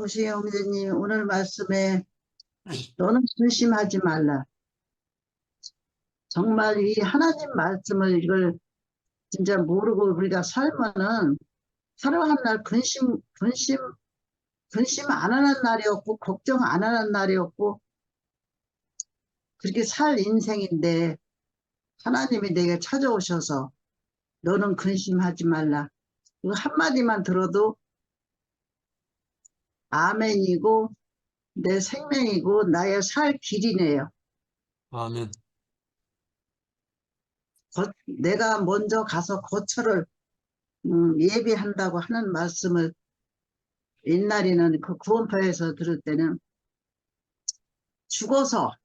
정수희 형제님, 오늘 말씀에 너는 근심하지 말라. 정말 이 하나님 말씀을 이걸 진짜 모르고 우리가 살면은 하루 한 날 근심 안 하는 날이 없고 걱정 안 하는 날이 없고 그렇게 살 인생인데 하나님이 내게 찾아오셔서 너는 근심하지 말라. 그 한마디만 들어도 아멘이고 내 생명이고 나의 살 길이네요. 아멘. 내가 먼저 가서 거처를 예비한다고 하는 말씀을 옛날에는 그 구원파에서 들을 때는 죽어서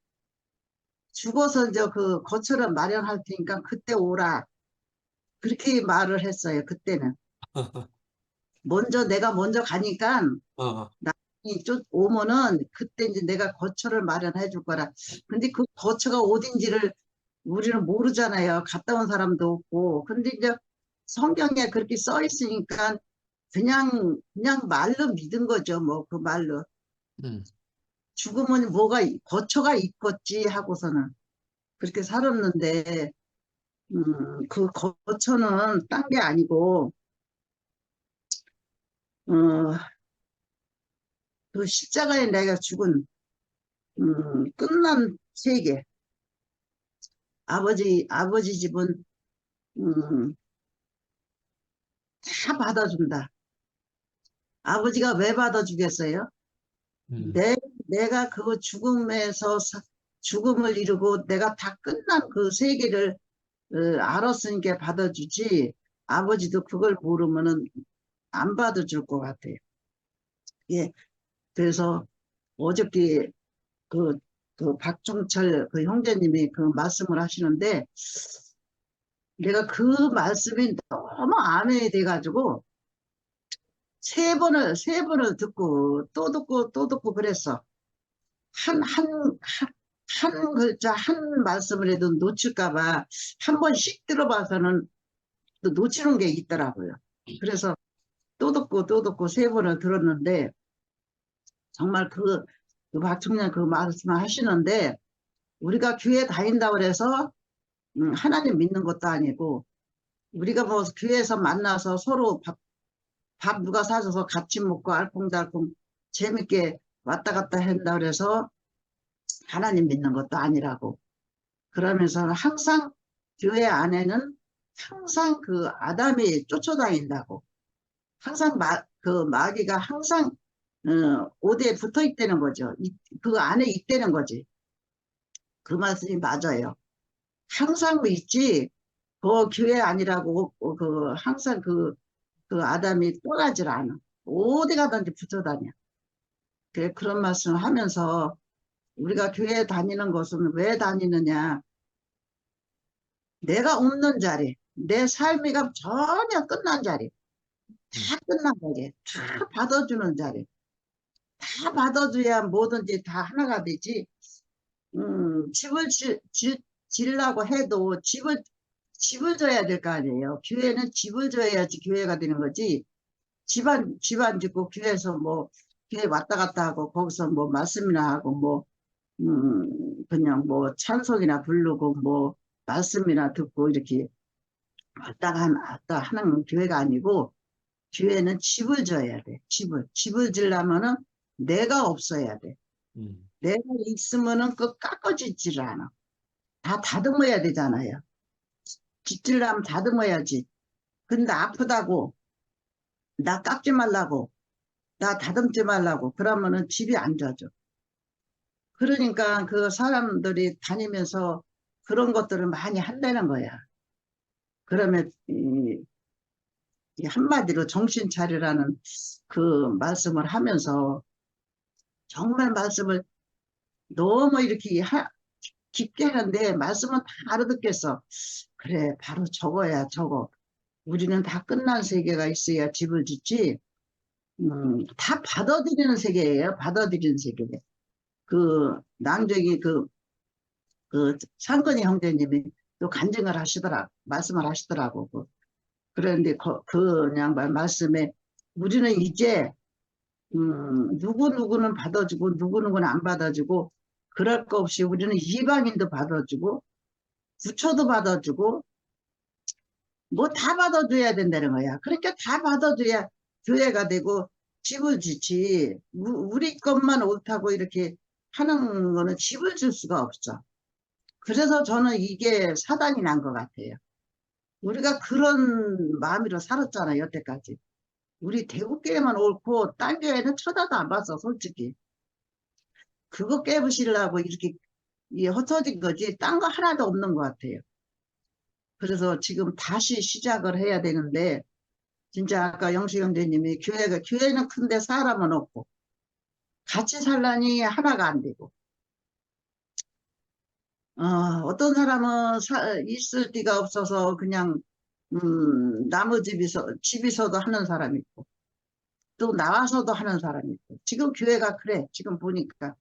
이제 그 거처를 마련할 테니까 그때 오라 그렇게 말을 했어요. 그때는 내가 먼저 가니까 나중에 쫓 오면은 그때 이제 내가 거처를 마련해 줄 거라. 근데 그 거처가 어딘지를 우리는 모르잖아요. 갔다 온 사람도 없고. 근데 이제 성경에 그렇게 써 있으니까 그냥 말로 믿은 거죠. 뭐 그 말로. 죽으면 거처가 있겠지 하고서는 그렇게 살았는데, 그 거처는 딴 게 아니고, 어, 그 십자가에 내가 죽은, 끝난 세계. 아버지 집은, 음, 다 받아준다. 아버지가 왜 받아주겠어요? 내가 그 죽음을 이루고 내가 다 끝난 그 세계를 알았으니까 받아주지. 아버지도 그걸 모르면은 안 받아줄 것 같아요. 예. 그래서 어저께 그, 그 박종철 그 형제님이 그 말씀을 하시는데 내가 그 말씀이 너무 아멘이 돼가지고 세 번을 듣고 또 듣고 또 듣고 그랬어. 한 글자 한 말씀을 해도 놓칠까봐 한 번씩 들어봐서는 또 놓치는 게 있더라고요. 그래서 또 듣고 또 듣고 세 번을 들었는데 정말 그 박총장 그 말씀 하시는데 우리가 교회 다닌다고 해서 하나님 믿는 것도 아니고 우리가 뭐 교회에서 만나서 서로 밥 누가 사줘서 같이 먹고 알콩달콩 재밌게 왔다 갔다 한다고 해서 하나님 믿는 것도 아니라고. 그러면서 항상 교회 안에는 항상 그 아담이 쫓아다닌다고. 항상 그 마귀가 항상 옷에 붙어 있다는 거죠. 그 안에 있다는 거지. 그 말씀이 맞아요. 항상 있지. 그 교회 아니라고 항상 그 아담이 떠나질 않아. 어디 가든지 붙어 다녀. 그런 말씀을 하면서 우리가 교회 다니는 것은 왜 다니느냐. 내가 없는 자리, 내 삶이가 전혀 끝난 자리, 다 끝난 자리, 다 받아주는 자리, 다 받아줘야 뭐든지 다 하나가 되지. 집을 지으려고 해도 집을 줘야 될 거 아니에요. 교회는 집을 줘야지 교회가 되는 거지. 집안 짓고 교회에서 뭐, 교회 왔다 갔다 하고, 거기서 뭐 말씀이나 하고, 뭐, 그냥 뭐 찬송이나 부르고, 뭐, 말씀이나 듣고, 이렇게 왔다 하는 교회가 아니고, 교회는 집을 져야 돼. 집을 지려면은 내가 없어야 돼. 내가 있으면은 그 깎아지질 않아. 다 다듬어야 되잖아요. 짓질려면 다듬어야지. 근데 아프다고, 나 깎지 말라고, 나 다듬지 말라고, 그러면은 집이 안 져져. 그러니까 그 사람들이 다니면서 그런 것들을 많이 한다는 거야. 그러면 이 한마디로 정신 차리라는 그 말씀을 하면서 정말 말씀을 너무 이렇게 깊게 하는데 말씀은 다 알아듣겠어. 그래, 바로 저거야, 저거. 우리는 다 끝난 세계가 있어야 집을 짓지. 다 받아들이는 세계예요. 받아들이는 세계. 낭적이 상근이 형제님이 또 간증을 말씀을 하시더라고. 그런데 그 양반 말씀에 우리는 이제 누구누구는 받아주고 누구누구는 안 받아주고 그럴 거 없이 우리는 이방인도 받아주고 부처도 받아주고 뭐 다 받아줘야 된다는 거야. 그러니까 다 받아줘야 교회가 되고 집을 짓지. 우리 것만 옳다고 이렇게 하는 거는 집을 줄 수가 없어. 그래서 저는 이게 사단이 난 것 같아요. 우리가 그런 마음으로 살았잖아요, 여태까지. 우리 대구교회만 옳고 딴 교회는 쳐다도 안 봤어, 솔직히. 그거 깨부시려고 이렇게 흩어진 거지 딴 거 하나도 없는 것 같아요. 그래서 지금 다시 시작을 해야 되는데 진짜 아까 영수 형제님이 교회는 큰데 사람은 없고 같이 살라니 하나가 안 되고 어떤 사람은 있을 데가 없어서 그냥 나무 집에서도 하는 사람이 있고 또 나와서도 하는 사람이 있고 지금 교회가 그래. 지금 보니까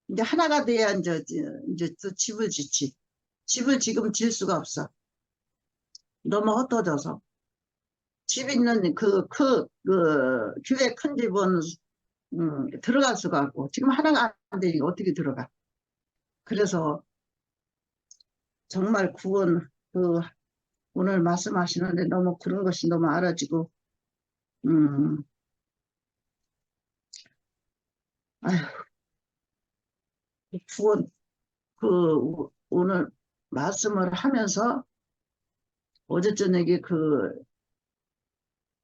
이제 하나가 돼야 이제 또 집을 짓지. 집을 지금 질 수가 없어. 너무 흩어져서. 집 있는 교회 큰 집은 들어갈 수가 없고 지금 하나가 안 되니까 어떻게 들어가. 그래서 정말 구원 오늘 말씀하시는데 너무 그런 것이 너무 알아지고 음, 아휴, 구원 오늘 말씀을 하면서 어제 저녁에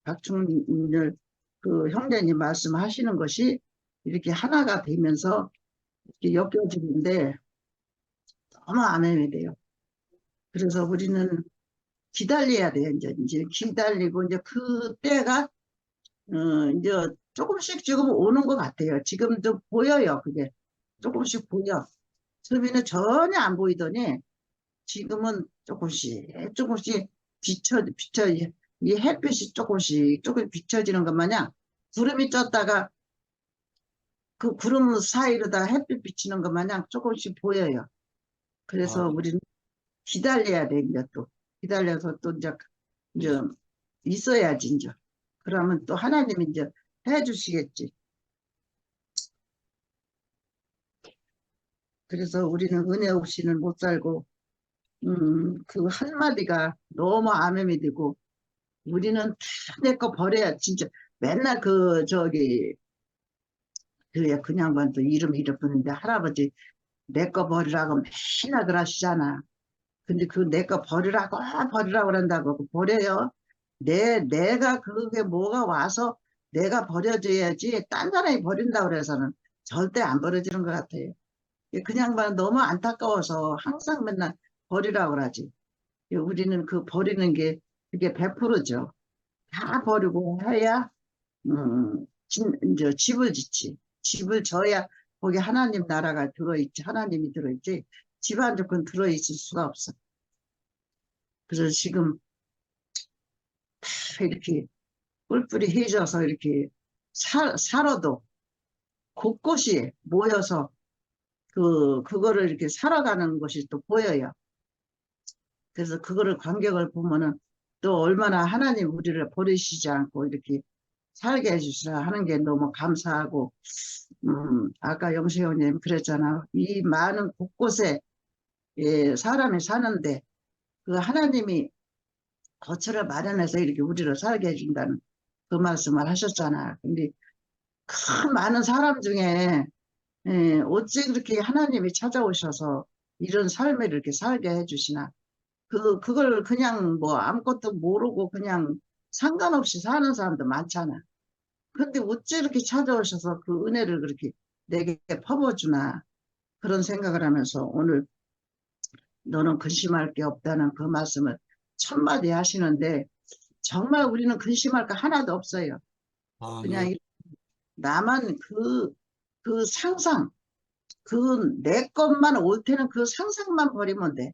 박충렬 형제님 말씀하시는 것이 이렇게 하나가 되면서 이렇게 엮여지는데 너무 암암이 돼요. 그래서 우리는 기다려야 돼요. 이제 기다리고 이제 그때가 이제 조금씩 지금 오는 것 같아요. 지금도 보여요. 그게 조금씩 보여. 처음에는 전혀 안 보이더니 지금은 조금씩 비춰 이 햇빛이 조금 비춰지는 것 마냥 구름이 쪘다가 그 구름 사이로 다 햇빛 비치는 것 마냥 조금씩 보여요. 아, 그래서 우리는 기다려야 돼. 이제 또 기다려서 또 이제 있어야지 이제. 그러면 또 하나님이 이제 해주시겠지. 그래서 우리는 은혜 없이는 못 살고 그 한마디가 너무 암음이 되고 우리는 다 내 거 버려야 진짜 맨날 그 양반도 이름 부르는데 할아버지 내 거 버리라고 맨날 그러시잖아. 근데 그 내 거 버리라고 그런다고 버려요. 내가 그게 뭐가 와서 내가 버려줘야지 딴 사람이 버린다고 그래서는 절대 안 버려지는 것 같아요. 그냥 너무 안타까워서 항상 맨날 버리라고 그러지. 우리는 그 버리는 게 그게 100%죠. 다 버리고 해야 이제 집을 짓지. 집을 져야 거기 하나님 나라가 들어있지. 하나님이 들어있지. 집 안 좋고는 들어있을 수가 없어. 그래서 지금 다 이렇게 뿔뿔이 휘져서 이렇게 살아도 곳곳이 모여서 그거를 이렇게 살아가는 것이 또 보여요. 그래서 그거를 간격을 보면은 또 얼마나 하나님 우리를 버리시지 않고 이렇게 살게 해주시라 하는 게 너무 감사하고, 아까 영세형님 그랬잖아. 이 많은 곳곳에 사람이 사는데 그 하나님이 거처를 마련해서 이렇게 우리를 살게 해준다는 그 말씀을 하셨잖아. 근데 그 많은 사람 중에 어찌 그렇게 하나님이 찾아오셔서 이런 삶을 이렇게 살게 해주시나. 그걸 그냥 뭐 아무것도 모르고 그냥 상관없이 사는 사람도 많잖아. 근데 어찌 이렇게 찾아오셔서 그 은혜를 그렇게 내게 퍼부어주나. 그런 생각을 하면서 오늘 너는 근심할 게 없다는 그 말씀을 천마디 하시는데 정말 우리는 근심할 거 하나도 없어요. 아, 예. 그냥 나만 그 상상, 그 내 것만 옳다는 그 상상만 버리면 돼.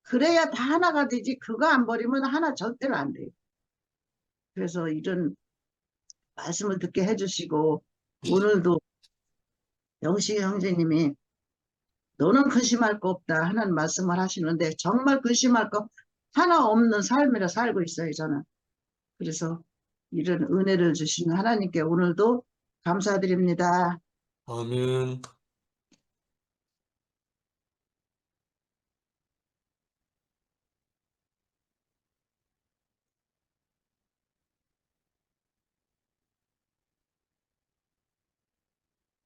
그래야 다 하나가 되지. 그거 안 버리면 하나 절대로 안 돼요. 그래서 이런 말씀을 듣게 해주시고 오늘도 영식 형제님이 너는 근심할 거 없다 하는 말씀을 하시는데 정말 근심할 거 하나 없는 삶이라 살고 있어요, 저는. 그래서 이런 은혜를 주시는 하나님께 오늘도 감사드립니다. 아멘.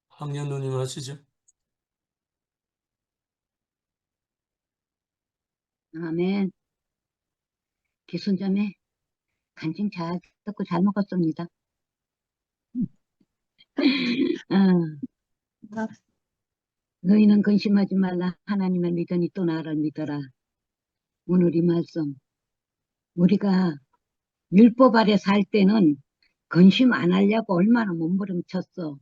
학년 누님 하시죠? 아멘. 기순자매 간증 잘 듣고 잘 먹었습니다. 너희는 근심하지 말라. 하나님을 믿으니 또 나를 믿어라. 오늘 이 말씀. 우리가 율법 아래 살 때는 근심 안 하려고 얼마나 몸부림쳤어.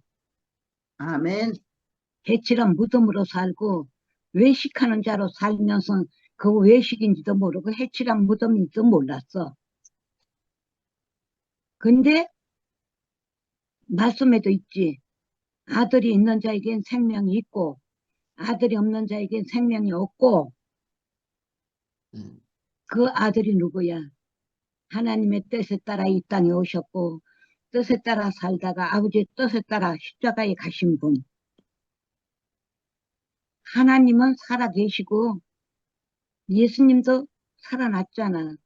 아멘. 개칠한 무덤으로 살고 외식하는 자로 살면서 그 외식인지도 모르고 해칠한 무덤인지도 몰랐어. 근데 말씀에도 있지. 아들이 있는 자에겐 생명이 있고 아들이 없는 자에겐 생명이 없고 그 아들이 누구야? 하나님의 뜻에 따라 이 땅에 오셨고 뜻에 따라 살다가 아버지의 뜻에 따라 십자가에 가신 분. 하나님은 살아계시고 예수님도 살아났잖아.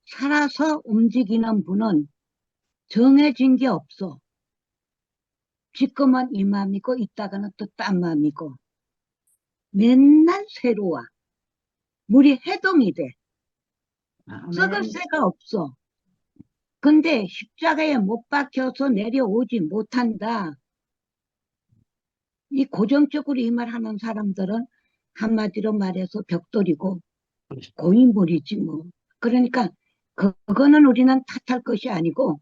살아서 움직이는 분은 정해진 게 없어. 지금은 이 마음이고 이따가는 또 딴 마음이고 맨날 새로워. 물이 해동이 돼. 썩을 아멘. 새가 없어. 근데 십자가에 못 박혀서 내려오지 못한다. 이 고정적으로 이 말 하는 사람들은 한마디로 말해서 벽돌이고 고인물이지 뭐. 그러니까 그거는 우리는 탓할 것이 아니고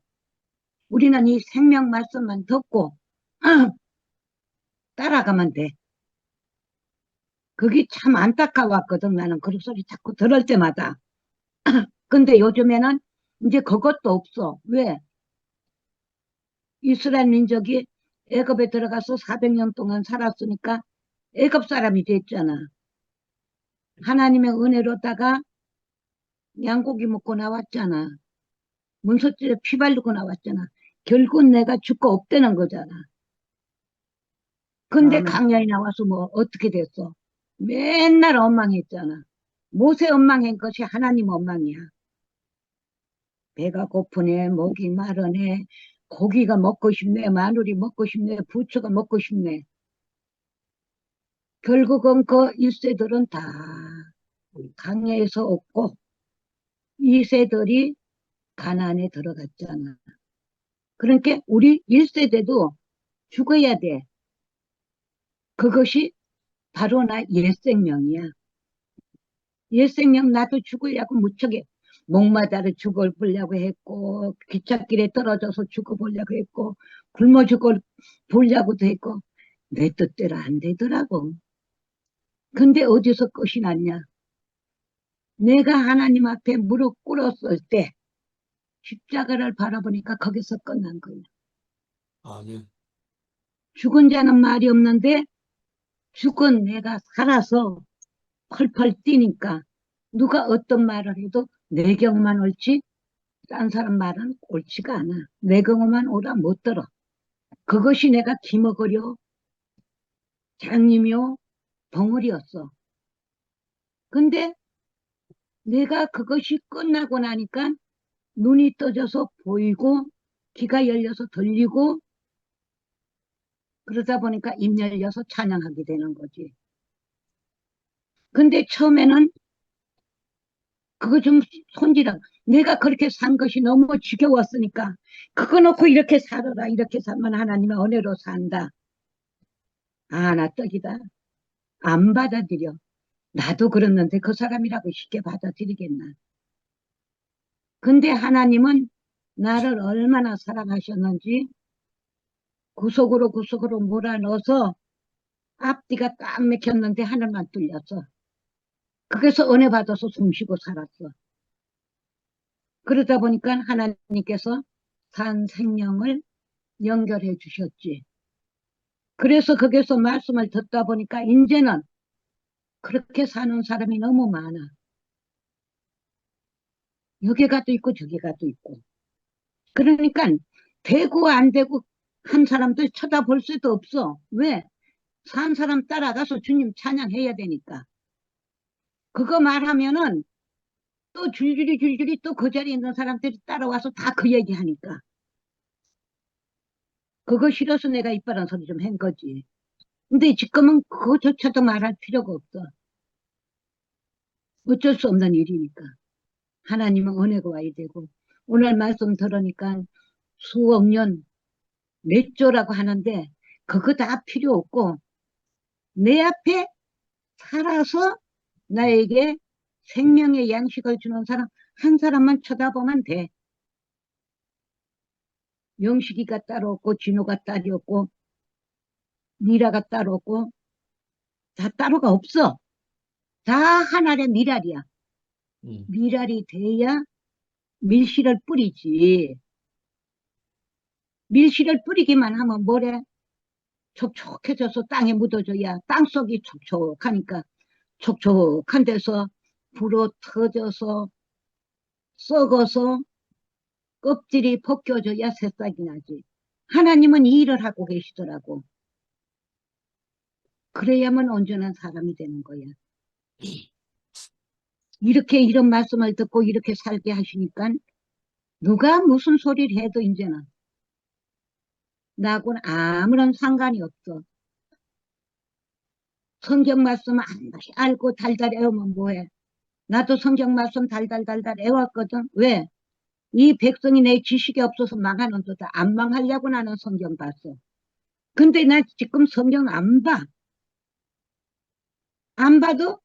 우리는 이 생명 말씀만 듣고 따라가면 돼. 그게 참 안타까웠거든. 나는 그런 소리 자꾸 들을 때마다. 근데 요즘에는 이제 그것도 없어. 왜? 이스라엘 민족이 애굽에 들어가서 400년 동안 살았으니까 애굽 사람이 됐잖아. 하나님의 은혜로다가 양고기 먹고 나왔잖아. 문석질에 피 바르고 나왔잖아. 결국 내가 죽고 없다는 거잖아. 근데 아멘. 강야에 나와서 뭐 어떻게 됐어? 맨날 엉망했잖아. 모세 엉망한 것이 하나님 엉망이야. 배가 고프네, 목이 마르네, 고기가 먹고 싶네, 마늘이 먹고 싶네, 부추가 먹고 싶네. 결국은 그 1세들은 다 강야에서 없고 2세들이 가나안에 들어갔잖아. 그러니까 우리 1세대도 죽어야 돼. 그것이 바로 나 옛생명이야. 옛생명 나도 죽으려고 무척에 목마다를 죽어보려고 했고 기찻길에 떨어져서 죽어보려고 했고 굶어 죽어보려고도 했고 내 뜻대로 안 되더라고. 근데 어디서 끝이 났냐? 내가 하나님 앞에 무릎 꿇었을 때 십자가를 바라보니까 거기서 끝난 거야. 아멘. 죽은 자는 말이 없는데 죽은 내가 살아서 펄펄 뛰니까 누가 어떤 말을 해도 내 경우만 옳지 딴 사람 말은 옳지가 않아. 내 경우만 오라 못 들어. 그것이 내가 기먹으려 장님이요 벙어리였어. 근데 내가 그것이 끝나고 나니까 눈이 떠져서 보이고 귀가 열려서 들리고 그러다 보니까 입 열려서 찬양하게 되는 거지. 근데 처음에는 그거 좀 손질하고 내가 그렇게 산 것이 너무 지겨웠으니까 그거 놓고 이렇게 살아라. 이렇게 살면 하나님의 은혜로 산다. 아, 나 떡이다. 안 받아들여. 나도 그랬는데 그 사람이라고 쉽게 받아들이겠나. 근데 하나님은 나를 얼마나 사랑하셨는지 구석으로 구석으로 몰아넣어서 앞뒤가 딱 맥혔는데 하늘만 뚫렸어. 그래서 은혜 받아서 숨쉬고 살았어. 그러다 보니까 하나님께서 산 생명을 연결해 주셨지. 그래서 거기서 말씀을 듣다 보니까 이제는 그렇게 사는 사람이 너무 많아. 여기 가도 있고 저기 가도 있고. 그러니까 되고 안 되고 한 사람도 쳐다볼 수도 없어. 왜? 산 사람 따라가서 주님 찬양해야 되니까. 그거 말하면은 또 줄줄이 또 그 자리에 있는 사람들이 따라와서 다 그 얘기 하니까. 그거 싫어서 내가 이빨한 소리 좀 한 거지. 근데 지금은 그거조차도 말할 필요가 없어. 어쩔 수 없는 일이니까. 하나님은 은혜가 와야 되고. 오늘 말씀 들으니까 수억 년, 몇 조라고 하는데 그거 다 필요 없고 내 앞에 살아서 나에게 생명의 양식을 주는 사람 한 사람만 쳐다보면 돼. 영식이가 따로 없고 진호가 따로 없고 미라가 따로 없고 다 따로가 없어. 다 하나의 미랄이야. 미랄이 돼야 밀실을 뿌리지. 밀실을 뿌리기만 하면 뭐래? 촉촉해져서 땅에 묻어져야 땅속이 촉촉하니까 촉촉한 데서 불어 터져서 썩어서 껍질이 벗겨져야 새싹이 나지. 하나님은 이 일을 하고 계시더라고. 그래야만 온전한 사람이 되는 거야. 이렇게 이런 말씀을 듣고 이렇게 살게 하시니까 누가 무슨 소리를 해도 이제는 나하고는 아무런 상관이 없어. 성경 말씀 알고 달달 애우면 뭐해. 나도 성경 말씀 달달 애웠거든. 왜? 이 백성이 내 지식이 없어서 망하는 도다. 안 망하려고 나는 성경 봤어. 근데 나 지금 성경 안 봐. 안 봐도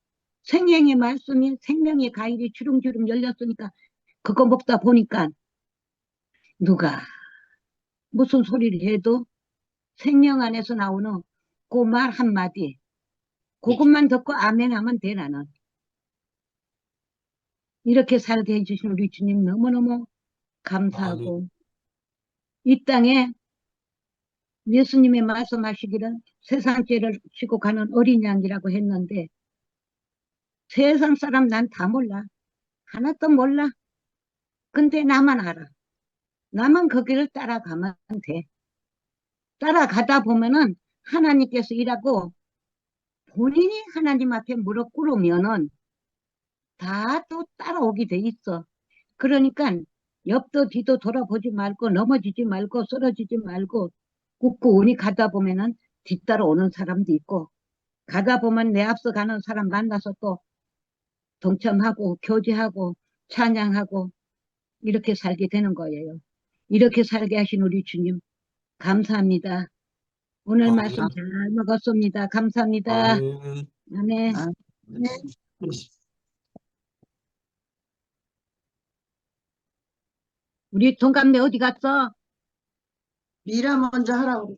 생명의 말씀이 생명의 가일이 주릉주릉 열렸으니까 그거 먹다 보니까 누가 무슨 소리를 해도 생명 안에서 나오는 그 말 한마디 그것만 듣고 아멘 하면 돼 나는. 이렇게 살게 해주신 우리 주님 너무너무 감사하고 이 땅에 예수님의 말씀하시기를 세상 죄를 지고 가는 어린 양이라고 했는데 세상 사람 난 다 몰라. 하나도 몰라. 근데 나만 알아. 나만 그 길을 따라가면 돼. 따라가다 보면은 하나님께서 일하고 본인이 하나님 앞에 무릎 꿇으면은 다 또 따라오게 돼 있어. 그러니까 옆도 뒤도 돌아보지 말고 넘어지지 말고 쓰러지지 말고 꿋꿋이 가다 보면은 뒤따라 오는 사람도 있고 가다 보면 내 앞서 가는 사람 만나서 또 동참하고 교제하고 찬양하고 이렇게 살게 되는 거예요. 이렇게 살게 하신 우리 주님 감사합니다. 오늘 말씀 아멘. 잘 먹었습니다. 감사합니다. 아멘. 아멘. 아, 네. 우리 동갑내 어디 갔어? 미라 먼저 하라고.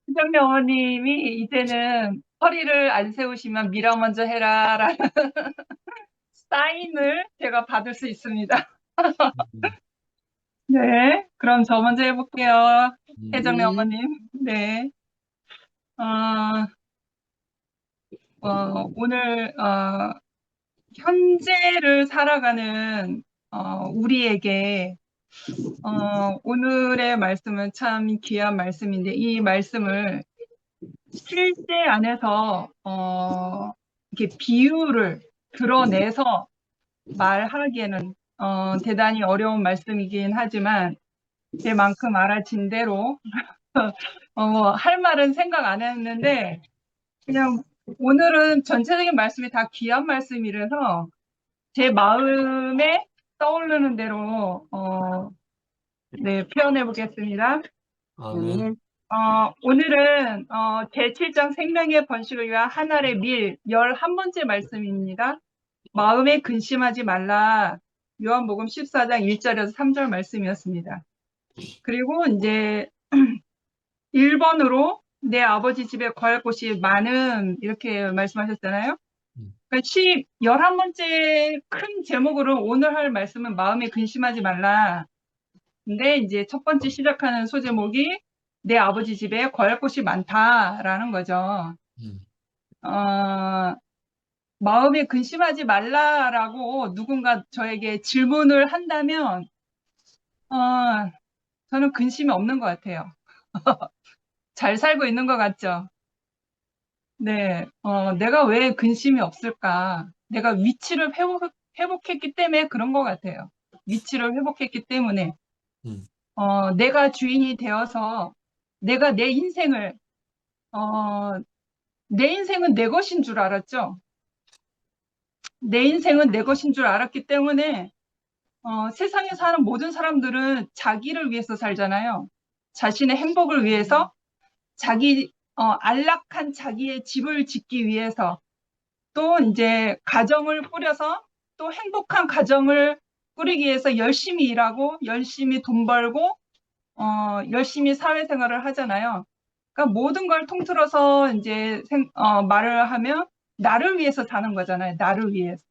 수정래 어머님이 이제는 허리를 안 세우시면 미라 먼저 해라라는 사인을 제가 받을 수 있습니다. 네, 그럼 저 먼저 해볼게요. 혜정래 어머님. 네. 오늘 현재를 살아가는 우리에게 오늘의 말씀은 참 귀한 말씀인데 이 말씀을 실제 안에서 이렇게 비유를 드러내서 말하기에는 대단히 어려운 말씀이긴 하지만 제 만큼 알아진 대로 할 말은 생각 안 했는데 그냥 오늘은 전체적인 말씀이 다 귀한 말씀이라서 제 마음에 떠오르는 대로 네, 표현해 보겠습니다. 아멘. 오늘은 제7장 생명의 번식을 위한 한 알의 밀 11번째 말씀입니다. 마음에 근심하지 말라. 요한복음 14장 1절에서 3절 말씀이었습니다. 그리고 이제 1번으로 내 아버지 집에 거할 곳이 많음 이렇게 말씀하셨잖아요. 그러니까 11번째 큰 제목으로 오늘 할 말씀은 마음에 근심하지 말라. 근데 이제 첫 번째 시작하는 소제목이 내 아버지 집에 거할 곳이 많다라는 거죠. 마음에 근심하지 말라라고 누군가 저에게 질문을 한다면, 저는 근심이 없는 것 같아요. 잘 살고 있는 것 같죠? 네, 내가 왜 근심이 없을까? 내가 위치를 회복했기 때문에 그런 것 같아요. 위치를 회복했기 때문에, 음, 내가 주인이 되어서 내가 내 인생은 내 것인 줄 알았죠? 내 인생은 내 것인 줄 알았기 때문에, 세상에 사는 모든 사람들은 자기를 위해서 살잖아요. 자신의 행복을 위해서, 안락한 자기의 집을 짓기 위해서, 또 이제 가정을 꾸려서 또 행복한 가정을 꾸리기 위해서 열심히 일하고, 열심히 돈 벌고, 열심히 사회생활을 하잖아요. 그러니까 모든 걸 통틀어서 이제 말을 하면 나를 위해서 사는 거잖아요. 나를 위해서.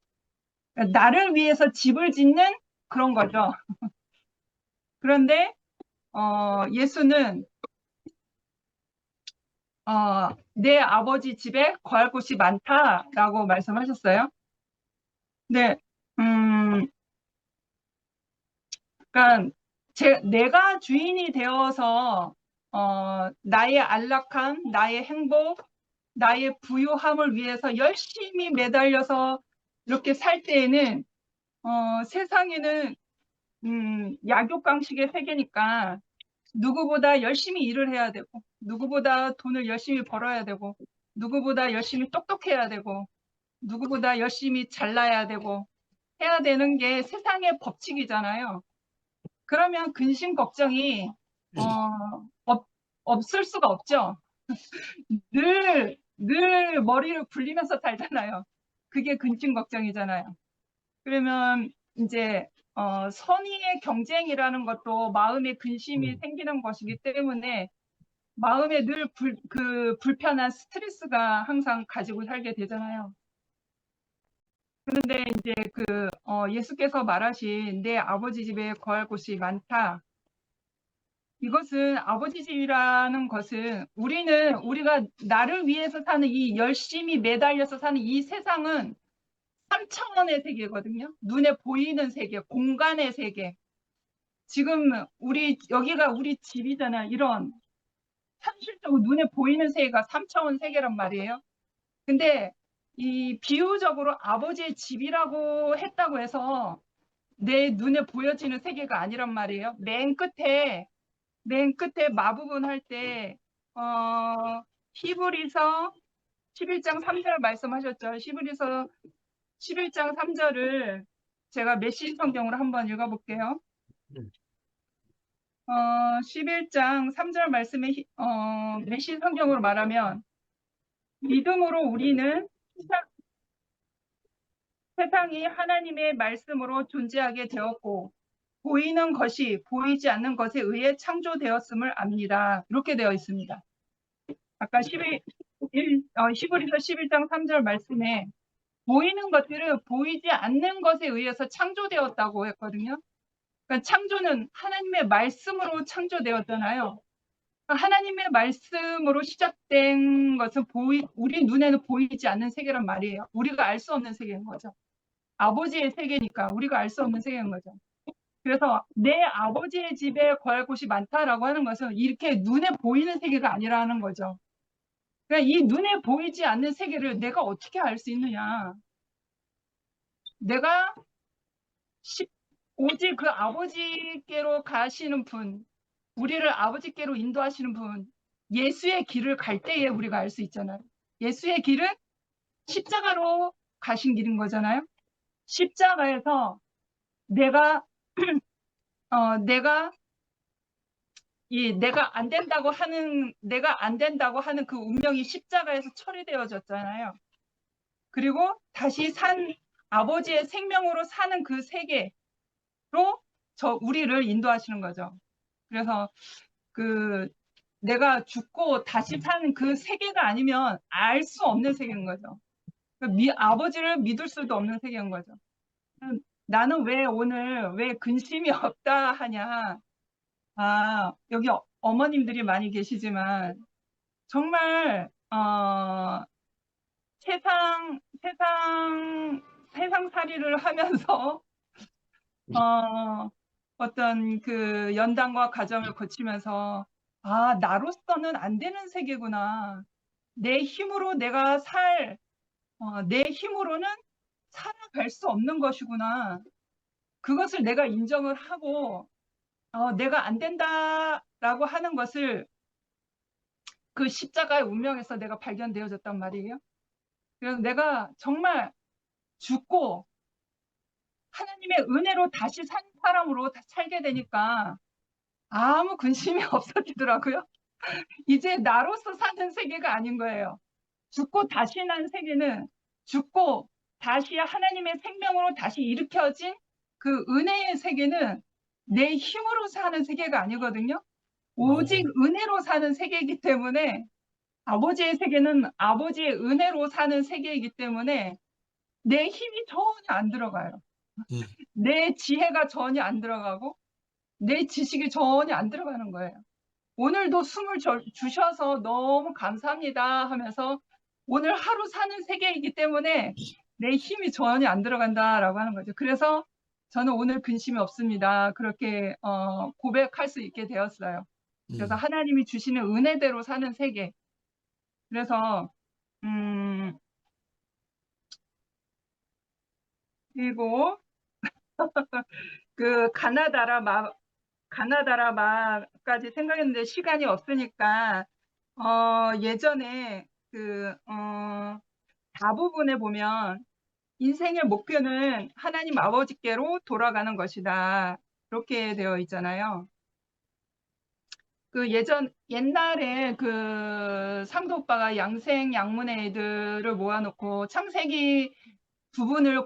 그러니까 나를 위해서 집을 짓는 그런 거죠. 그런데 예수는 내 아버지 집에 거할 곳이 많다라고 말씀하셨어요. 네, 그러니까 내가 주인이 되어서 나의 안락함, 나의 행복, 나의 부유함을 위해서 열심히 매달려서 이렇게 살 때에는 세상에는 약육강식의 세계니까 누구보다 열심히 일을 해야 되고, 누구보다 돈을 열심히 벌어야 되고, 누구보다 열심히 똑똑해야 되고, 누구보다 열심히 잘나야 되고 해야 되는 게 세상의 법칙이잖아요. 그러면 근심 걱정이 없을 수가 없죠. 늘 머리를 굴리면서 살잖아요. 그게 근심 걱정이잖아요. 그러면 이제 선의의 경쟁이라는 것도 마음에 근심이 생기는 것이기 때문에 마음에 늘 불편한 스트레스가 항상 가지고 살게 되잖아요. 그런데 이제 예수께서 말하신 내 아버지 집에 거할 곳이 많다. 이것은 아버지 집이라는 것은 우리가 나를 위해서 사는 이 열심히 매달려서 사는 이 세상은 3차원의 세계거든요. 눈에 보이는 세계, 공간의 세계. 지금 여기가 우리 집이잖아요. 이런 현실적으로 눈에 보이는 세계가 3차원 세계란 말이에요. 근데 이 비유적으로 아버지의 집이라고 했다고 해서 내 눈에 보여지는 세계가 아니란 말이에요. 맨 끝에 마부분 할 때, 히브리서 11장 3절 말씀하셨죠. 히브리서 11장 3절을 제가 메시지 성경으로 한번 읽어볼게요. 11장 3절 말씀에 메시지 성경으로 말하면 믿음으로 우리는 세상이 하나님의 말씀으로 존재하게 되었고 보이는 것이 보이지 않는 것에 의해 창조되었음을 압니다. 이렇게 되어 있습니다. 아까 히브리서 11장 3절 말씀에 보이는 것들은 보이지 않는 것에 의해서 창조되었다고 했거든요. 그러니까 창조는 하나님의 말씀으로 창조되었잖아요. 하나님의 말씀으로 시작된 것은 우리 눈에는 보이지 않는 세계란 말이에요. 우리가 알 수 없는 세계인 거죠. 아버지의 세계니까 우리가 알 수 없는 세계인 거죠. 그래서 내 아버지의 집에 거할 곳이 많다라고 하는 것은 이렇게 눈에 보이는 세계가 아니라는 거죠. 그러니까 이 눈에 보이지 않는 세계를 내가 어떻게 알 수 있느냐. 내가 오직 그 아버지께로 가시는 분, 우리를 아버지께로 인도하시는 분, 예수의 길을 갈 때에 우리가 알 수 있잖아요. 예수의 길은 십자가로 가신 길인 거잖아요. 십자가에서 내가 내가 안 된다고 하는 그 운명이 십자가에서 처리되어졌잖아요. 그리고 다시 아버지의 생명으로 사는 그 세계로 우리를 인도하시는 거죠. 그래서 내가 죽고 다시 사는 그 세계가 아니면 알 수 없는 세계인 거죠. 아버지를 믿을 수도 없는 세계인 거죠. 나는 왜 근심이 없다 하냐. 여기 어머님들이 많이 계시지만 정말 세상살이를 하면서 어떤 그 연단과 과정을 거치면서 아, 나로서는 안 되는 세계구나. 내 힘으로 내 힘으로는 살아갈 수 없는 것이구나. 그것을 내가 인정을 하고 내가 안 된다라고 하는 것을 그 십자가의 운명에서 내가 발견되어졌단 말이에요. 그래서 내가 정말 죽고 하나님의 은혜로 다시 산 사람으로 살게 되니까 아무 근심이 없어지더라고요. 이제 나로서 사는 세계가 아닌 거예요. 죽고 다시 난 세계는 죽고 다시 하나님의 생명으로 다시 일으켜진 그 은혜의 세계는 내 힘으로 사는 세계가 아니거든요. 오직 은혜로 사는 세계이기 때문에 아버지의 세계는 아버지의 은혜로 사는 세계이기 때문에 내 힘이 전혀 안 들어가요. 내 지혜가 전혀 안 들어가고 내 지식이 전혀 안 들어가는 거예요. 오늘도 숨을 주셔서 너무 감사합니다 하면서 오늘 하루 사는 세계이기 때문에 내 힘이 전혀 안 들어간다라고 하는 거죠. 그래서 저는 오늘 근심이 없습니다. 그렇게 고백할 수 있게 되었어요. 그래서 하나님이 주시는 은혜대로 사는 세계. 그래서 그리고 그 가나다라마까지 생각했는데 시간이 없으니까 예전에 다부분에 보면 인생의 목표는 하나님 아버지께로 돌아가는 것이다. 이렇게 되어 있잖아요. 옛날에 그 상도 오빠가 양생 양문의 애들을 모아놓고 창세기 부분을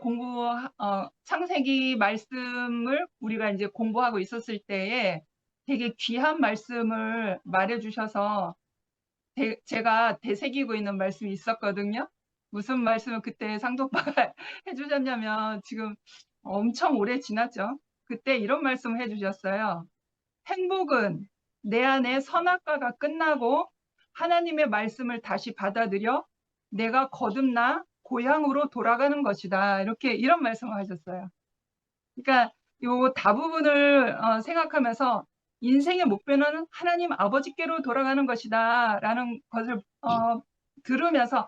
창세기 말씀을 우리가 이제 공부하고 있었을 때에 되게 귀한 말씀을 말해주셔서 제가 되새기고 있는 말씀이 있었거든요. 무슨 말씀을 그때 상도빠가 해주셨냐면 지금 엄청 오래 지났죠. 그때 이런 말씀을 해주셨어요. 행복은 내 안에 선악과가 끝나고 하나님의 말씀을 다시 받아들여 내가 거듭나 고향으로 돌아가는 것이다. 이런 말씀을 하셨어요. 그러니까 요 다부분을 생각하면서 인생의 목표는 하나님 아버지께로 돌아가는 것이다 라는 것을 들으면서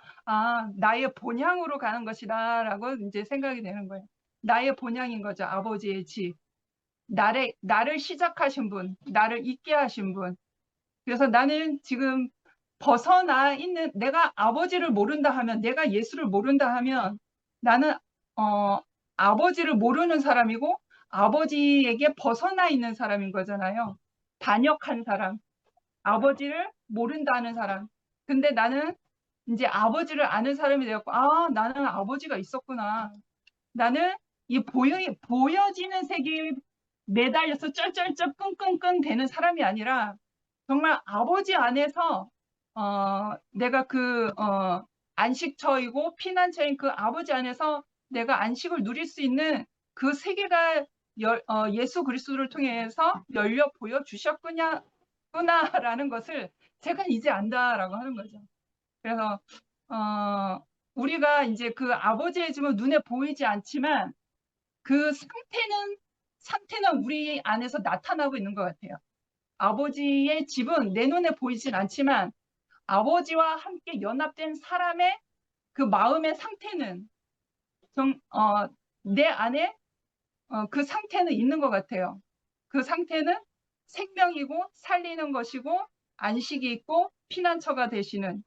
나의 본향으로 가는 것이다 라고 이제 생각이 되는 거예요. 나의 본향인 거죠. 아버지의 집. 나를 시작하신 분, 나를 있게 하신 분. 그래서 나는 지금 벗어나 있는, 내가 아버지를 모른다 하면, 내가 예수를 모른다 하면 나는 아버지를 모르는 사람이고 아버지에게 벗어나 있는 사람인 거잖아요. 단역한 사람, 아버지를 모른다는 사람. 근데 나는 이제 아버지를 아는 사람이 되었고, 나는 아버지가 있었구나. 나는 이 보여지는 세계에 매달려서 쩔쩔쩔 끙끙끙 되는 사람이 아니라 정말 아버지 안에서 내가 안식처이고 피난처인 그 아버지 안에서 내가 안식을 누릴 수 있는 그 세계가 예수 그리스도를 통해서 열려 보여주셨구나라는 것을 제가 이제 안다라고 하는 거죠. 그래서 우리가 이제 그 아버지의 집은 눈에 보이지 않지만 그 상태는 우리 안에서 나타나고 있는 것 같아요. 아버지의 집은 내 눈에 보이진 않지만 아버지와 함께 연합된 사람의 그 마음의 상태는 내 안에 그 상태는 있는 것 같아요. 그 상태는 생명이고 살리는 것이고 안식이 있고 피난처가 되시는.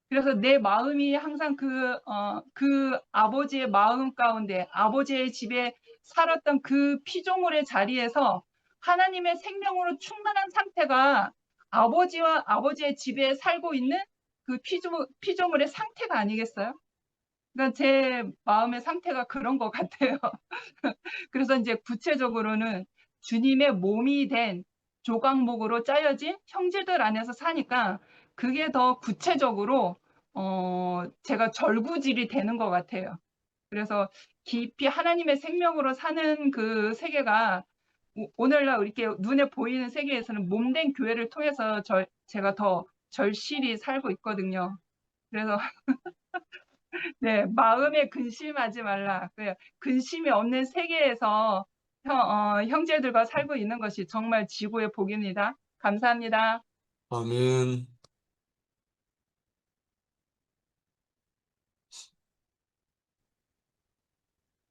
그래서 내 마음이 항상 그 아버지의 마음 가운데 아버지의 집에 살았던 그 피조물의 자리에서 하나님의 생명으로 충만한 상태가 아버지와 아버지의 집에 살고 있는 그 피조물의 상태가 아니겠어요? 그러니까 제 마음의 상태가 그런 것 같아요. 그래서 이제 구체적으로는 주님의 몸이 된 조각목으로 짜여진 형제들 안에서 사니까 그게 더 구체적으로 제가 절구질이 되는 것 같아요. 그래서 깊이 하나님의 생명으로 사는 그 세계가 오늘날 이렇게 눈에 보이는 세계에서는 몸된 교회를 통해서 제가 더 절실히 살고 있거든요. 그래서 네, 마음에 근심하지 말라. 그래요. 근심이 없는 세계에서 형제들과 살고 있는 것이 정말 지구의 복입니다. 감사합니다. 아멘.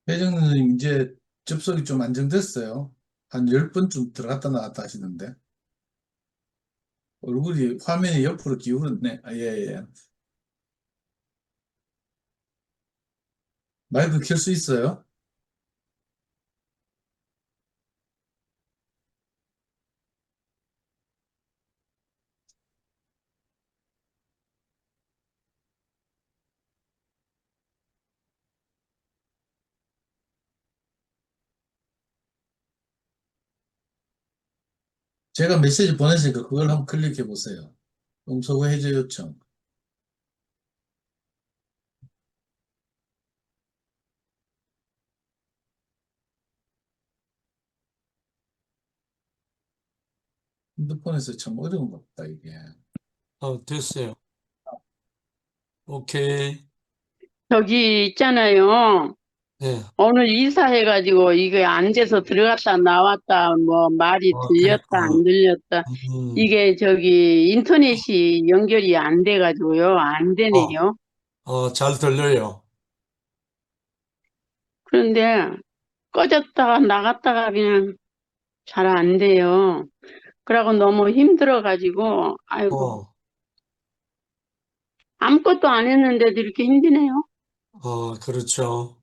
회장님 이제 접속이 좀 안정됐어요. 한 10번쯤 들어갔다 나왔다 하시는데. 얼굴이 화면이 옆으로 기울었네. 아, 예, 예. 마이크 켤 수 있어요? 제가 메시지 보내니까 그걸 한번 클릭해 보세요. 음소거 해제 요청. 핸드폰에서 참 어려운 것 같다, 이게. 됐어요. 오케이. 저기 있잖아요. 네. 오늘 이사해가지고 이게 안 돼서 들어갔다 나왔다 뭐 말이 들렸다 그러니까, 안 들렸다 이게 저기 인터넷이 연결이 안 돼가지고요. 안 되네요. 잘 들려요. 그런데 꺼졌다가 나갔다가 그냥 잘 안 돼요. 그러고 너무 힘들어가지고 아이고 아무것도 안 했는데도 이렇게 힘드네요. 그렇죠.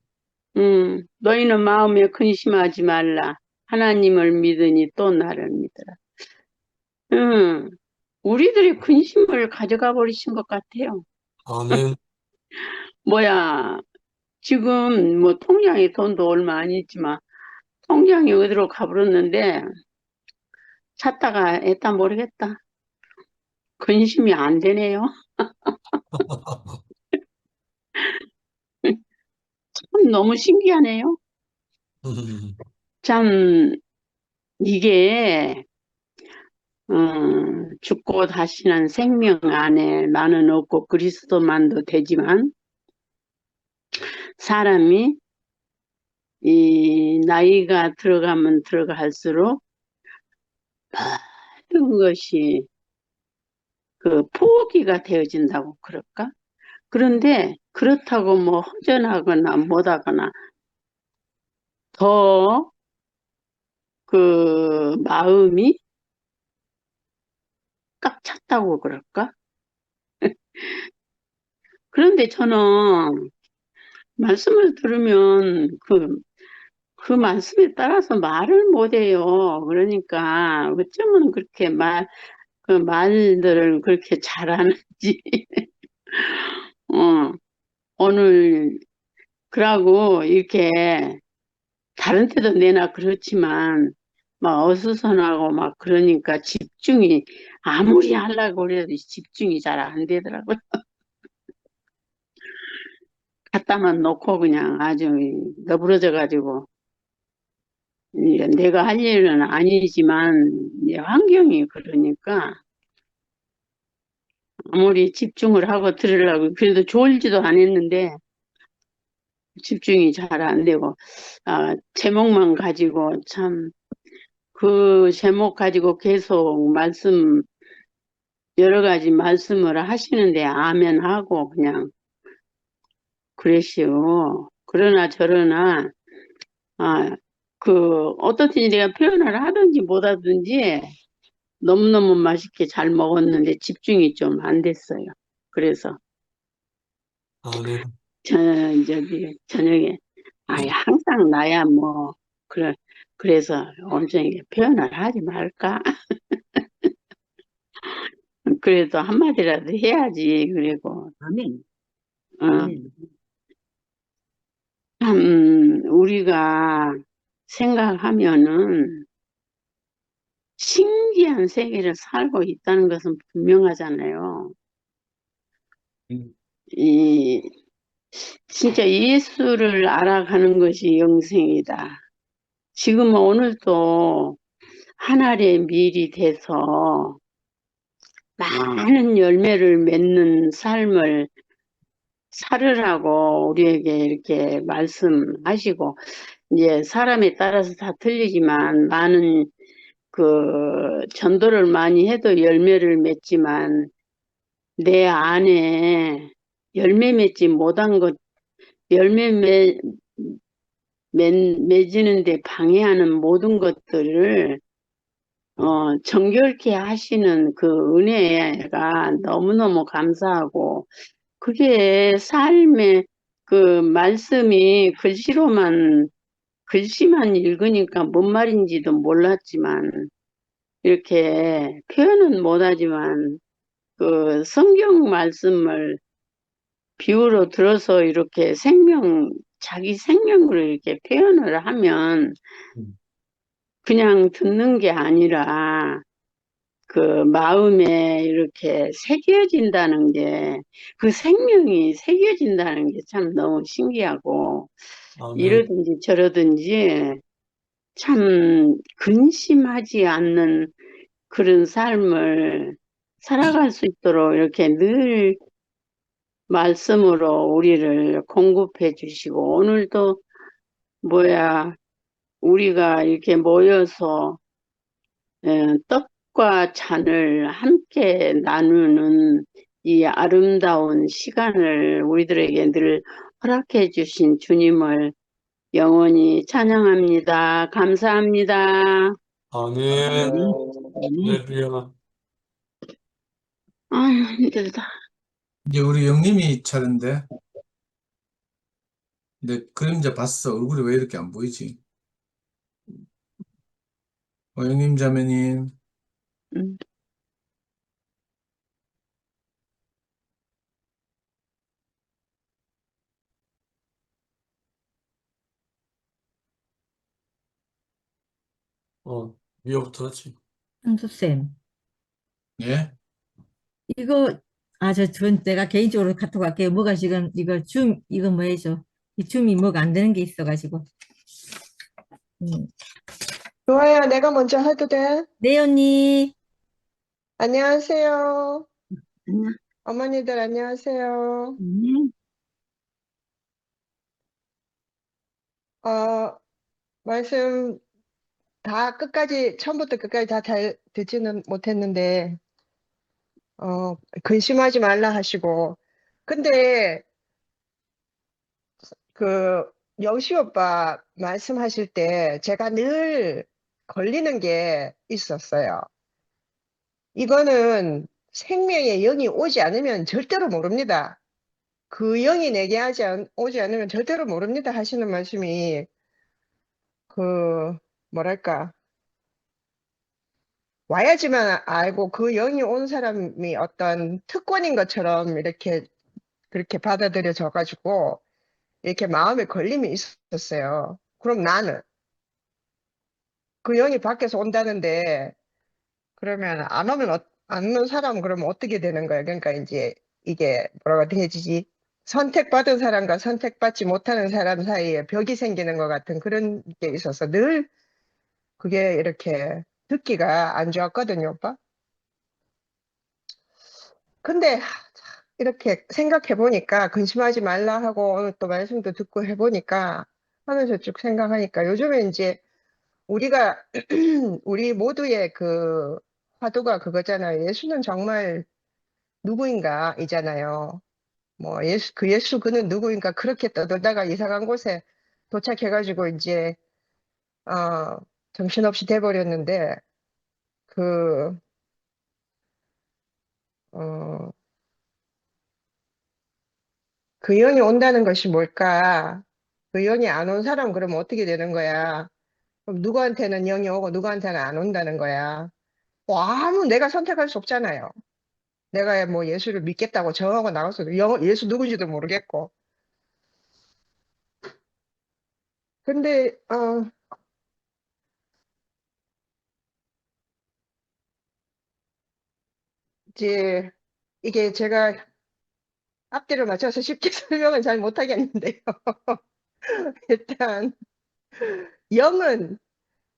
너희는 마음에 근심하지 말라. 하나님을 믿으니 또 나를 믿으라. 우리들이 근심을 가져가 버리신 것 같아요. 아멘. 뭐야, 지금 뭐 통장에 돈도 얼마 안 있지만 통장이 어디로 가버렸는데 찾다가 애따 모르겠다. 근심이 안 되네요. 참 너무 신기하네요. 참 이게 죽고 다시는 생명 안에 나는 없고 그리스도만도 되지만 사람이 이 나이가 들어가면 들어갈수록 모든 것이 그 포기가 되어진다고 그럴까? 그런데 그렇다고 뭐 허전하거나 못하거나 더 그 마음이 꽉 찼다고 그럴까? 그런데 저는 말씀을 들으면 그 말씀에 따라서 말을 못해요. 그러니까 어쩌면 그렇게 그 말들을 그렇게 잘하는지. 오늘 그러고 이렇게 다른 때도 내나 그렇지만 막 어수선하고 막 그러니까 집중이 아무리 하려고 해도 집중이 잘 안 되더라고요. 갖다만 놓고 그냥 아주 너부러져 가지고 내가 할 일은 아니지만 이제 환경이 그러니까 아무리 집중을 하고 들으려고 그래도 졸지도 않았는데 집중이 잘 안 되고 제목만 가지고 참 그 제목 가지고 계속 여러 가지 말씀을 하시는데 아멘 하고 그냥 그러시오. 그러나 저러나 어떻든지 내가 표현을 하든지 못하든지 너무너무 맛있게 잘 먹었는데 집중이 좀 안 됐어요. 그래서 아멘. 저기 저녁에 항상 나야 뭐 그래서 온전히 표현을 하지 말까? 그래도 한마디라도 해야지. 그리고 아멘. 어, 아멘. 우리가 생각하면은 신기한 세계를 살고 있다는 것은 분명하잖아요. 진짜 예수를 알아가는 것이 영생이다. 지금 오늘도 한 알의 밀이 돼서 많은 열매를 맺는 삶을 살으라고 우리에게 이렇게 말씀하시고, 이제 사람에 따라서 다 틀리지만 많은 전도를 많이 해도 열매를 맺지만 내 안에 열매 맺지 못한 것, 열매 맺는데 방해하는 모든 것들을 정결케 하시는 그 은혜가 너무너무 감사하고, 그게 삶의 말씀이 글씨만 읽으니까 뭔 말인지도 몰랐지만, 이렇게 표현은 못하지만, 성경 말씀을 비유로 들어서 이렇게 자기 생명으로 이렇게 표현을 하면, 그냥 듣는 게 아니라, 마음에 이렇게 새겨진다는 게, 그 생명이 새겨진다는 게 참 너무 신기하고, 아멘. 이러든지 저러든지 참 근심하지 않는 그런 삶을 살아갈 수 있도록 이렇게 늘 말씀으로 우리를 공급해 주시고, 오늘도 우리가 이렇게 모여서 떡과 잔을 함께 나누는 이 아름다운 시간을 우리들에게 늘 허락해 주신 주님을 영원히 찬양합니다. 감사합니다. 아멘. 할렐루야. 아, 힘들다. 이제 우리 영님이 차례인데, 내 그림자 봤어. 얼굴이 왜 이렇게 안 보이지? 영님 자매님. 음. 위협부터 하지. 한수쌤, 예? 전 내가 개인적으로 카톡 할게요. 뭐가 지금, 이거 뭐 해줘. 이 줌이 뭐가 안 되는 게 있어가지고. 좋아요. 내가 먼저 해도 돼? 네, 언니. 안녕하세요. 안녕. 어머니들 안녕하세요. 말씀 다 처음부터 끝까지 다 잘 듣지는 못했는데, 근심하지 말라 하시고. 근데, 영시 오빠 말씀하실 때 제가 늘 걸리는 게 있었어요. 이거는 생명의 영이 오지 않으면 절대로 모릅니다. 그 영이 내게 오지 않으면 절대로 모릅니다 하시는 말씀이 뭐랄까, 와야지만 알고 그 영이 온 사람이 어떤 특권인 것처럼 그렇게 받아들여져 가지고 이렇게 마음에 걸림이 있었어요. 그럼 나는 그 영이 밖에서 온다는데, 그러면 안 오는 사람은 그러면 어떻게 되는 거예요? 그러니까 이제 이게 뭐라고 해야지? 선택받은 사람과 선택받지 못하는 사람 사이에 벽이 생기는 것 같은 그런 게 있어서 늘 그게 이렇게 듣기가 안 좋았거든요, 오빠. 근데 이렇게 생각해 보니까, 근심하지 말라 하고 오늘 또 말씀도 듣고 해보니까, 하면서 쭉 생각하니까 요즘에 이제 우리가 우리 모두의 화두가 그거잖아요. 예수는 정말 누구인가 이잖아요. 뭐 예수 그는 누구인가 그렇게 떠들다가 이상한 곳에 도착해가지고 이제 정신없이 돼버렸는데, 그 어, 그 영이 온다는 것이 뭘까? 그 영이 안 온 사람 그러면 어떻게 되는 거야? 그럼 누구한테는 영이 오고 누구한테는 안 온다는 거야? 내가 선택할 수 없잖아요. 내가 뭐 예수를 믿겠다고 정하고 나가서도 예수 누군지도 모르겠고. 근데 이제 이게 제가 앞뒤를 맞춰서 쉽게 설명은 잘 못하겠는데요. 일단 영은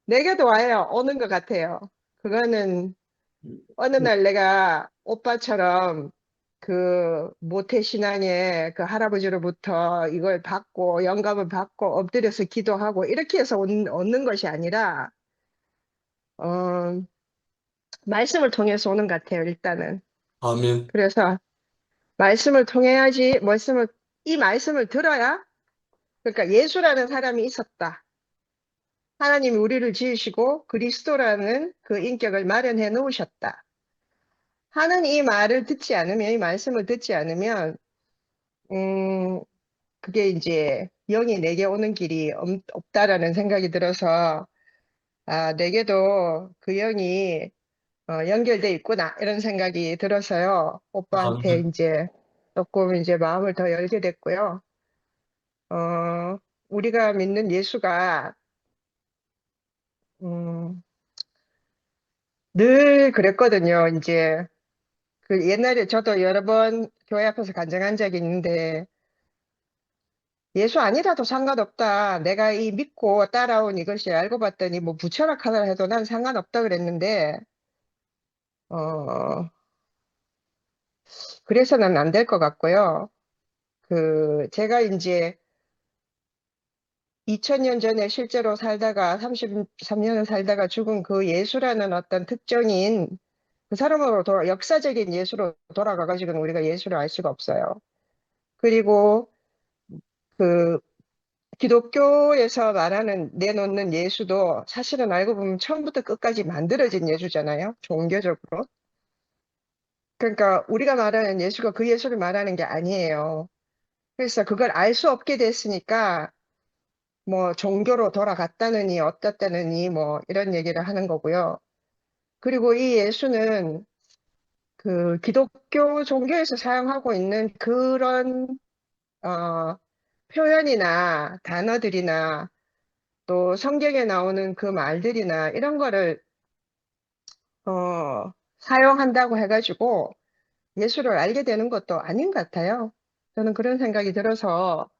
내게도 와요. 오는 것 같아요. 그거는 어느 날 내가 오빠처럼 그 모태신앙의 그 할아버지로부터 이걸 받고 영감을 받고 엎드려서 기도하고 이렇게 해서 얻는 것이 아니라 어, 말씀을 통해서 오는 것 같아요, 일단은. 아멘. 그래서 말씀을 통해야지 이 말씀을 들어야 그러니까 예수라는 사람이 있었다. 하나님이 우리를 지으시고 그리스도라는 그 인격을 마련해 놓으셨다. 하는 이 말을 듣지 않으면, 이 말씀을 듣지 않으면, 그게 이제 영이 내게 오는 길이 없다라는 생각이 들어서, 아, 내게도 그 영이 연결돼 있구나, 이런 생각이 들어서요. 오빠한테 아멘. 이제 조금 이제 마음을 더 열게 됐고요. 우리가 믿는 예수가, 음, 늘 그랬거든요. 이제 그 옛날에 저도 여러 번 교회 앞에서 간증한 적이 있는데 예수 아니라도 상관없다. 내가 이 믿고 따라온 이것이 알고 봤더니 뭐 부철학하다 해도 난 상관없다 그랬는데 어 그래서는 안 될 것 같고요. 그 제가 이제 2000년 전에 실제로 살다가 33년을 살다가 죽은 그 예수라는 어떤 특정인 그 사람으로 역사적인 예수로 돌아가가지고는 우리가 예수를 알 수가 없어요. 그리고 그 기독교에서 내놓는 예수도 사실은 알고 보면 처음부터 끝까지 만들어진 예수잖아요. 종교적으로. 그러니까 우리가 말하는 예수가 그 예수를 말하는 게 아니에요. 그래서 그걸 알 수 없게 됐으니까 뭐 종교로 돌아갔다느니 어떻다느니 뭐 이런 얘기를 하는 거고요. 그리고 이 예수는 그 기독교 종교에서 사용하고 있는 그런 표현이나 단어들이나 또 성경에 나오는 그 말들이나 이런 거를 사용한다고 해가지고 예수를 알게 되는 것도 아닌 것 같아요. 저는 그런 생각이 들어서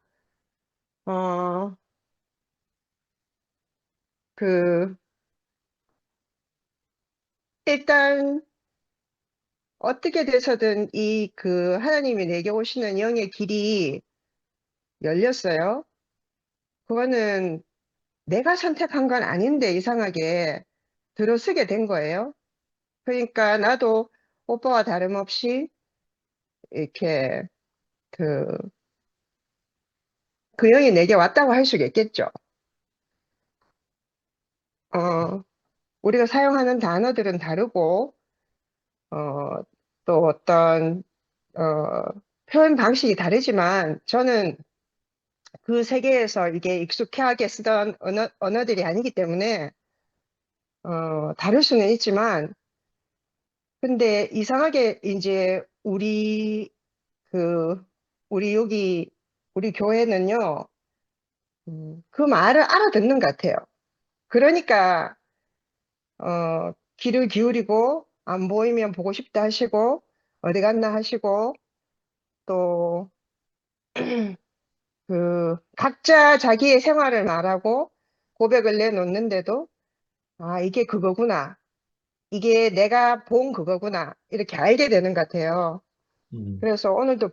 어, 그 일단 어떻게 돼서든 이 그 하나님이 내게 오시는 영의 길이 열렸어요. 그거는 내가 선택한 건 아닌데 이상하게 들어서게 된 거예요. 그러니까 나도 오빠와 다름없이 이렇게 그, 그 영이 내게 왔다고 할 수가 있겠죠. 우리가 사용하는 단어들은 다르고, 어, 또 어떤, 어, 표현 방식이 다르지만, 저는 그 세계에서 이게 익숙하게 쓰던 언어들이 아니기 때문에, 다를 수는 있지만, 근데 이상하게 이제 그, 우리 교회는요, 그 말을 알아듣는 것 같아요. 그러니까, 귀를 기울이고, 안 보이면 보고 싶다 하시고, 어디 갔나 하시고, 또, 각자 자기의 생활을 말하고 고백을 내놓는데도, 아, 이게 그거구나. 이게 내가 본 그거구나. 이렇게 알게 되는 것 같아요. 그래서 오늘도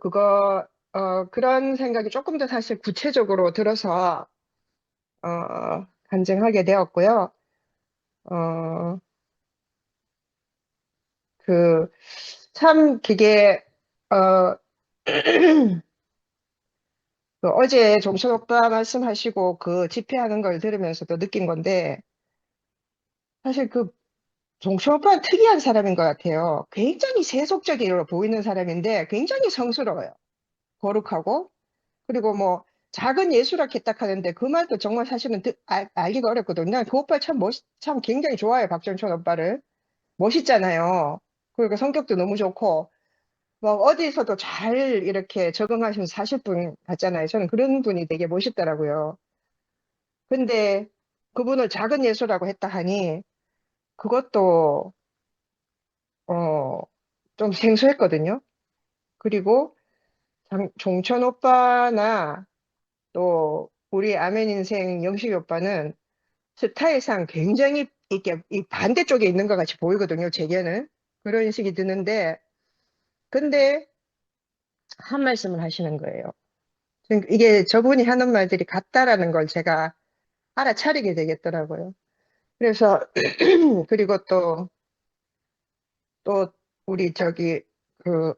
그런 생각이 조금 더 사실 구체적으로 들어서, 간증하게 되었고요. 어, 그, 참, 어, 어제 종철 오빠 말씀하시고 그 집회하는 걸 들으면서도 느낀 건데, 사실 그 종철 오빠는 특이한 사람인 것 같아요. 굉장히 세속적으로 보이는 사람인데 굉장히 성스러워요. 거룩하고. 그리고 뭐 작은 예수라 딱 하는데 그 말도 정말 사실은 알기가 어렵거든요. 난 그 오빠 참 굉장히 좋아요. 박정철 오빠를. 멋있잖아요. 그리고 성격도 너무 좋고, 뭐 어디서도 잘 이렇게 적응하시면서 사실 분 같잖아요. 저는 그런 분이 되게 멋있더라고요. 근데 그분을 작은 예수라고 했다 하니 그것도 어, 좀 생소했거든요. 그리고 종천 오빠나 또 우리 아멘 인생 영식이 오빠는 스타일상 굉장히 이렇게 이 반대쪽에 있는 것 같이 보이거든요. 제게는 그런 인식이 드는데 근데 한 말씀을 하시는 거예요. 그러니까 이게 저분이 하는 말들이 같다라는 걸 제가 알아차리게 되겠더라고요. 그래서 그리고 또 우리 저기 그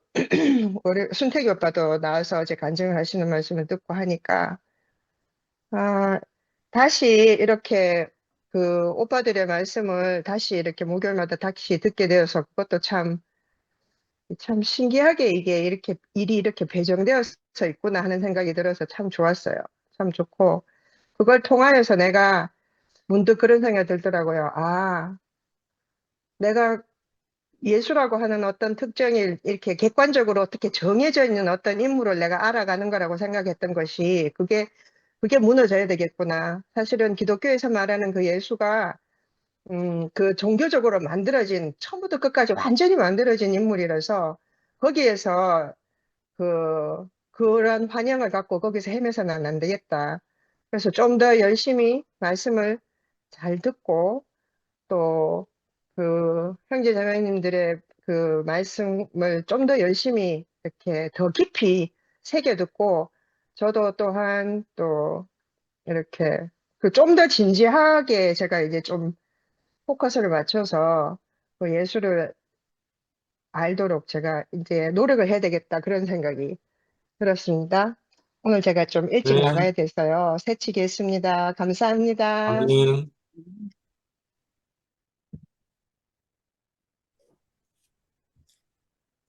우리 순택이 오빠도 나와서 어제 간증을 하시는 말씀을 듣고 하니까 아, 다시 이렇게 그 오빠들의 말씀을 다시 이렇게 목요일마다 다시 듣게 되어서 그것도 참 신기하게 이게 이렇게 일이 이렇게 배정되어서 있구나 하는 생각이 들어서 참 좋았어요. 참 좋고 그걸 통하여서 내가 문득 그런 생각이 들더라고요. 아, 내가 예수라고 하는 어떤 특정이 이렇게 객관적으로 어떻게 정해져 있는 어떤 인물을 내가 알아가는 거라고 생각했던 것이 그게 무너져야 되겠구나. 사실은 기독교에서 말하는 그 예수가 그 종교적으로 만들어진 처음부터 끝까지 완전히 만들어진 인물이라서 거기에서 그런 환영을 갖고 거기서 헤매서는 안 되겠다. 그래서 좀 더 열심히 말씀을 잘 듣고 또 그 형제 자매님들의 그 말씀을 좀 더 열심히 이렇게 더 깊이 새겨 듣고 저도 또한 또 이렇게 그 좀 더 진지하게 제가 이제 좀 포커스를 맞춰서 그 예수를 알도록 제가 이제 노력을 해야 되겠다 그런 생각이 들었습니다. 오늘 제가 좀 일찍 네, 나가야 돼서요. 새치기했습니다. 감사합니다. 아멘.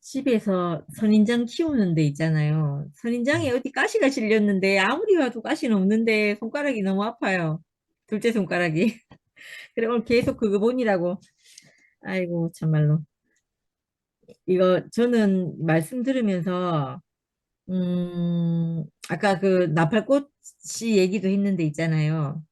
집에서 선인장 키우는 데 있잖아요. 선인장에 어디 가시가 실렸는데 아무리 봐도 가시는 없는데 손가락이 너무 아파요. 둘째 손가락이. 그래 오늘 계속 그거 보니라고. 아이고 참말로. 이거 저는 말씀 들으면서 아까 그 나팔꽃이 얘기도 했는데 있잖아요.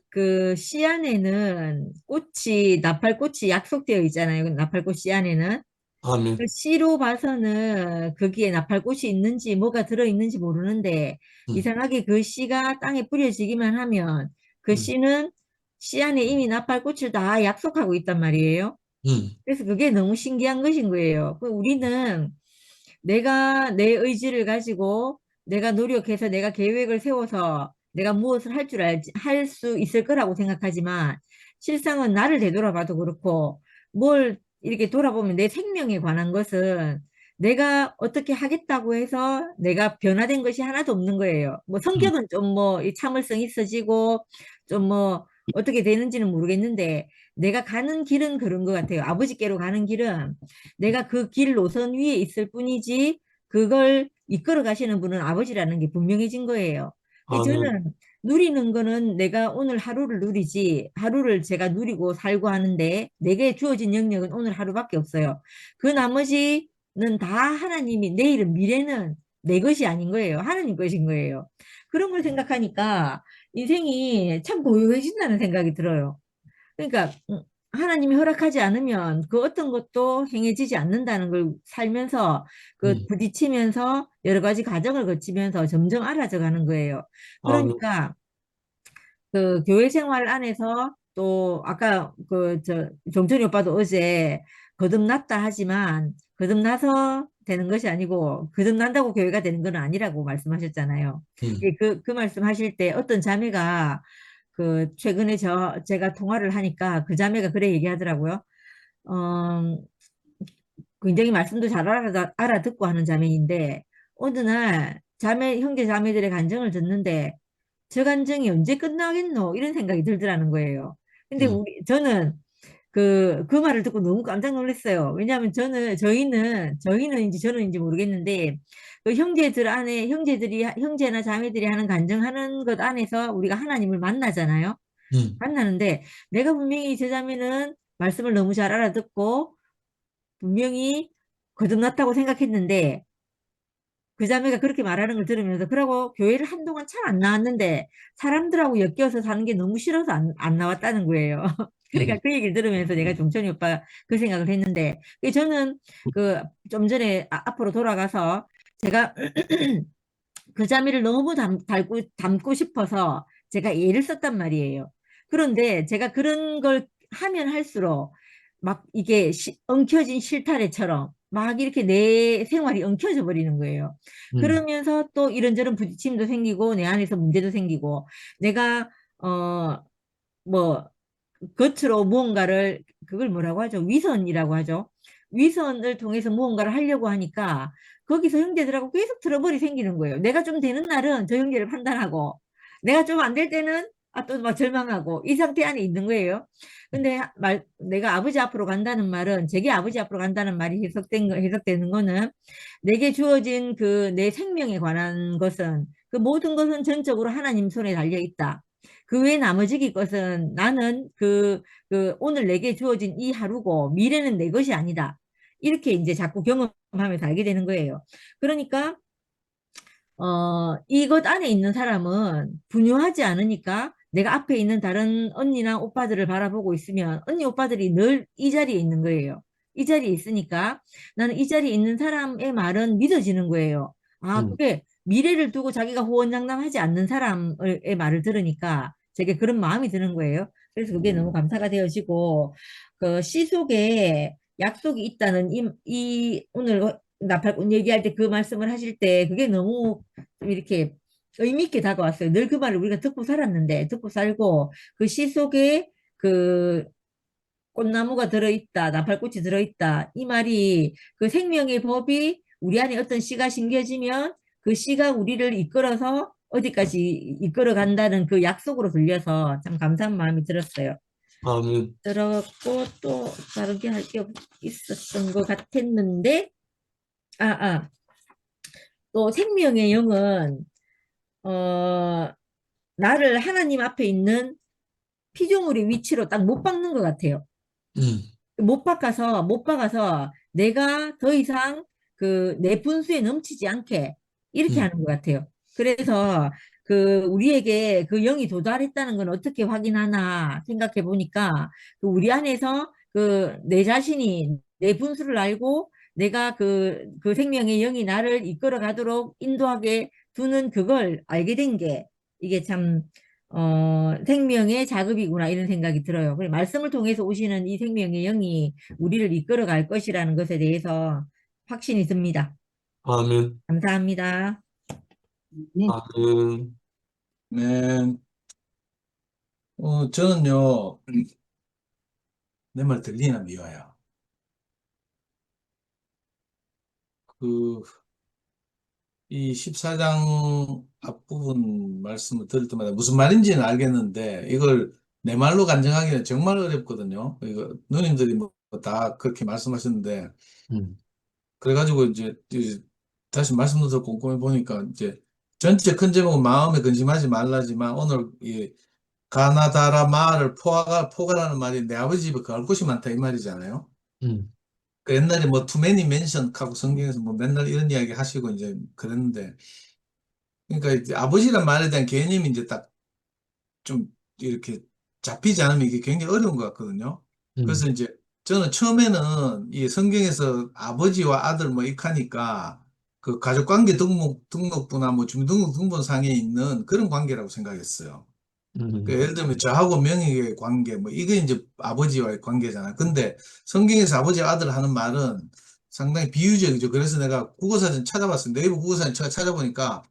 그 씨 안에는 꽃이 나팔꽃이 약속되어 있잖아요. 그 나팔꽃 씨 안에는. 아멘. 그 씨로 봐서는 거기에 나팔꽃이 있는지 뭐가 들어있는지 모르는데 음, 이상하게 그 씨가 땅에 뿌려지기만 하면 그 음, 씨는 씨 안에 이미 나팔꽃을 다 약속하고 있단 말이에요. 음, 그래서 그게 너무 신기한 것인 거예요. 그 우리는 내가 내 의지를 가지고 내가 노력해서 내가 계획을 세워서 내가 무엇을 할 줄 알지, 할 수 있을 거라고 생각하지만 실상은 나를 되돌아봐도 그렇고 뭘 이렇게 돌아보면 내 생명에 관한 것은 내가 어떻게 하겠다고 해서 내가 변화된 것이 하나도 없는 거예요. 뭐 음, 성격은 좀 뭐 참을성이 있어지고 좀 뭐 어떻게 되는지는 모르겠는데 내가 가는 길은 그런 것 같아요. 아버지께로 가는 길은 내가 그 길 노선 위에 있을 뿐이지 그걸 이끌어 가시는 분은 아버지라는 게 분명해진 거예요. 그래서 아멘. 저는 누리는 거는 내가 오늘 하루를 누리지 하루를 제가 누리고 살고 하는데 내게 주어진 영역은 오늘 하루밖에 없어요. 그 나머지는 다 하나님이 내일은 미래는 내 것이 아닌 거예요. 하나님 것인 거예요. 그런 걸 생각하니까 인생이 참 고요해진다는 생각이 들어요. 그러니까 하나님이 허락하지 않으면 그 어떤 것도 행해지지 않는다는 걸 살면서 그 음, 부딪히면서 여러 가지 과정을 거치면서 점점 알아져 가는 거예요. 아멘. 그러니까 그 교회 생활 안에서 또 아까 그 저 종철이 오빠도 어제 거듭났다 하지만 거듭나서 되는 것이 아니고 거듭난다고 교회가 되는 건 아니라고 말씀하셨잖아요. 음, 그 말씀하실 때 어떤 자매가 그 최근에 제가 통화를 하니까 그 자매가 그래 얘기하더라고요. 어, 굉장히 말씀도 잘 알아듣고 하는 자매인데 어느 날 형제 자매들의 간증을 듣는데 저 간증이 언제 끝나겠노 이런 생각이 들더라는 거예요. 근데 음, 저는 그 말을 듣고 너무 깜짝 놀랐어요. 왜냐하면 저희는 저는인지 모르겠는데 그 형제나 자매들이 하는 간증하는 것 안에서 우리가 하나님을 만나잖아요. 음, 만나는데 내가 분명히 저 자매는 말씀을 너무 잘 알아듣고 분명히 거듭났다고 생각했는데 그 자매가 그렇게 말하는 걸 들으면서 그러고 교회를 한동안 참 안 나왔는데 사람들하고 엮여서 사는 게 너무 싫어서 안 나왔다는 거예요. 그러니까 음, 그 얘기를 들으면서 내가 종천이 오빠 그 생각을 했는데 저는 그 좀 전에 앞으로 돌아가서 제가 그 자매를 너무 닮고 싶어서 제가 애를 썼단 말이에요. 그런데 제가 그런 걸 하면 할수록 막 이게 엉켜진 실타래처럼 막 이렇게 내 생활이 엉켜져 버리는 거예요. 그러면서 또 이런저런 부딪힘도 생기고 내 안에서 문제도 생기고 내가 뭐 겉으로 무언가를 그걸 뭐라고 하죠? 위선이라고 하죠. 위선을 통해서 무언가를 하려고 하니까 거기서 형제들하고 계속 트러블이 생기는 거예요. 내가 좀 되는 날은 저 형제를 판단하고 내가 좀 안 될 때는 또 막 절망하고 이 상태 안에 있는 거예요. 근데 내가 아버지 앞으로 간다는 말은 제게 아버지 앞으로 간다는 말이 해석되는 거는 내게 주어진 그 내 생명에 관한 것은 그 모든 것은 전적으로 하나님 손에 달려 있다. 그 외 나머지 것은 나는 오늘 내게 주어진 이 하루고 미래는 내 것이 아니다. 이렇게 이제 자꾸 경험하면서 알게 되는 거예요. 그러니까, 이것 안에 있는 사람은 분유하지 않으니까 내가 앞에 있는 다른 언니나 오빠들을 바라보고 있으면 언니, 오빠들이 늘 이 자리에 있는 거예요. 이 자리에 있으니까 나는 이 자리에 있는 사람의 말은 믿어지는 거예요. 아, 그게 미래를 두고 자기가 호언장담하지 않는 사람의 말을 들으니까 제게 그런 마음이 드는 거예요. 그래서 그게 너무 감사가 되어지고, 그 시 속에 약속이 있다는 오늘 나팔꾼 얘기할 때 그 말씀을 하실 때 그게 너무 좀 이렇게 의미 있게 다가왔어요. 늘 그 말을 우리가 듣고 살았는데, 듣고 살고, 그 시 속에 그 꽃나무가 들어있다, 나팔꽃이 들어있다. 이 말이 그 생명의 법이 우리 안에 어떤 씨가 심겨지면 그 씨가 우리를 이끌어서 어디까지 이끌어 간다는 그 약속으로 들려서 참 감사한 마음이 들었어요. 아멘. 들었고 또 다른 게 할 게 있었던 것 같았는데, 또 생명의 영은 나를 하나님 앞에 있는 피조물의 위치로 딱 못 박는 것 같아요. 음, 못 박아서 내가 더 이상 내 분수에 넘치지 않게 이렇게 하는 것 같아요. 그래서 우리에게 그 영이 도달했다는 건 어떻게 확인하나 생각해 보니까 우리 안에서 내 자신이 내 분수를 알고 내가 그 생명의 영이 나를 이끌어 가도록 인도하게 두는 그걸 알게 된 게 이게 참 생명의 작업이구나 이런 생각이 들어요. 그리고 말씀을 통해서 오시는 이 생명의 영이 우리를 이끌어 갈 것이라는 것에 대해서 확신이 듭니다. 아멘. 감사합니다. 네. 아멘. 네. 저는요, 내 말 들리나, 미화야? 이 14장 앞부분 말씀을 들을 때마다 무슨 말인지는 알겠는데, 이걸 내 말로 간증하기는 정말 어렵거든요. 이거, 누님들이 뭐 다 그렇게 말씀하셨는데, 음, 그래가지고 이제 다시 말씀을 더 꼼꼼히 보니까 이제 전체 큰 제목은 마음에 근심하지 말라지만 오늘 이 가나다라 마을을 포괄하는 말이 내 아버지 집에 갈 곳이 많다 이 말이잖아요. 음, 그 옛날에 뭐 too many mention 하고 성경에서 뭐 맨날 이런 이야기 하시고 이제 그랬는데 그러니까 이제 아버지란 말에 대한 개념이 이제 딱 좀 이렇게 잡히지 않으면 이게 굉장히 어려운 것 같거든요. 그래서 이제 저는 처음에는 이 성경에서 아버지와 아들 뭐 익하니까 그 가족관계 등록부나 뭐 주민등록등본상에 있는 그런 관계라고 생각했어요. 그 예를 들면 저하고 명의의 관계 뭐 이게 이제 아버지와의 관계잖아. 근데 성경에서 아버지와 아들 하는 말은 상당히 비유적이죠. 그래서 내가 국어사전 찾아봤어요. 네이버 국어사전 찾아보니까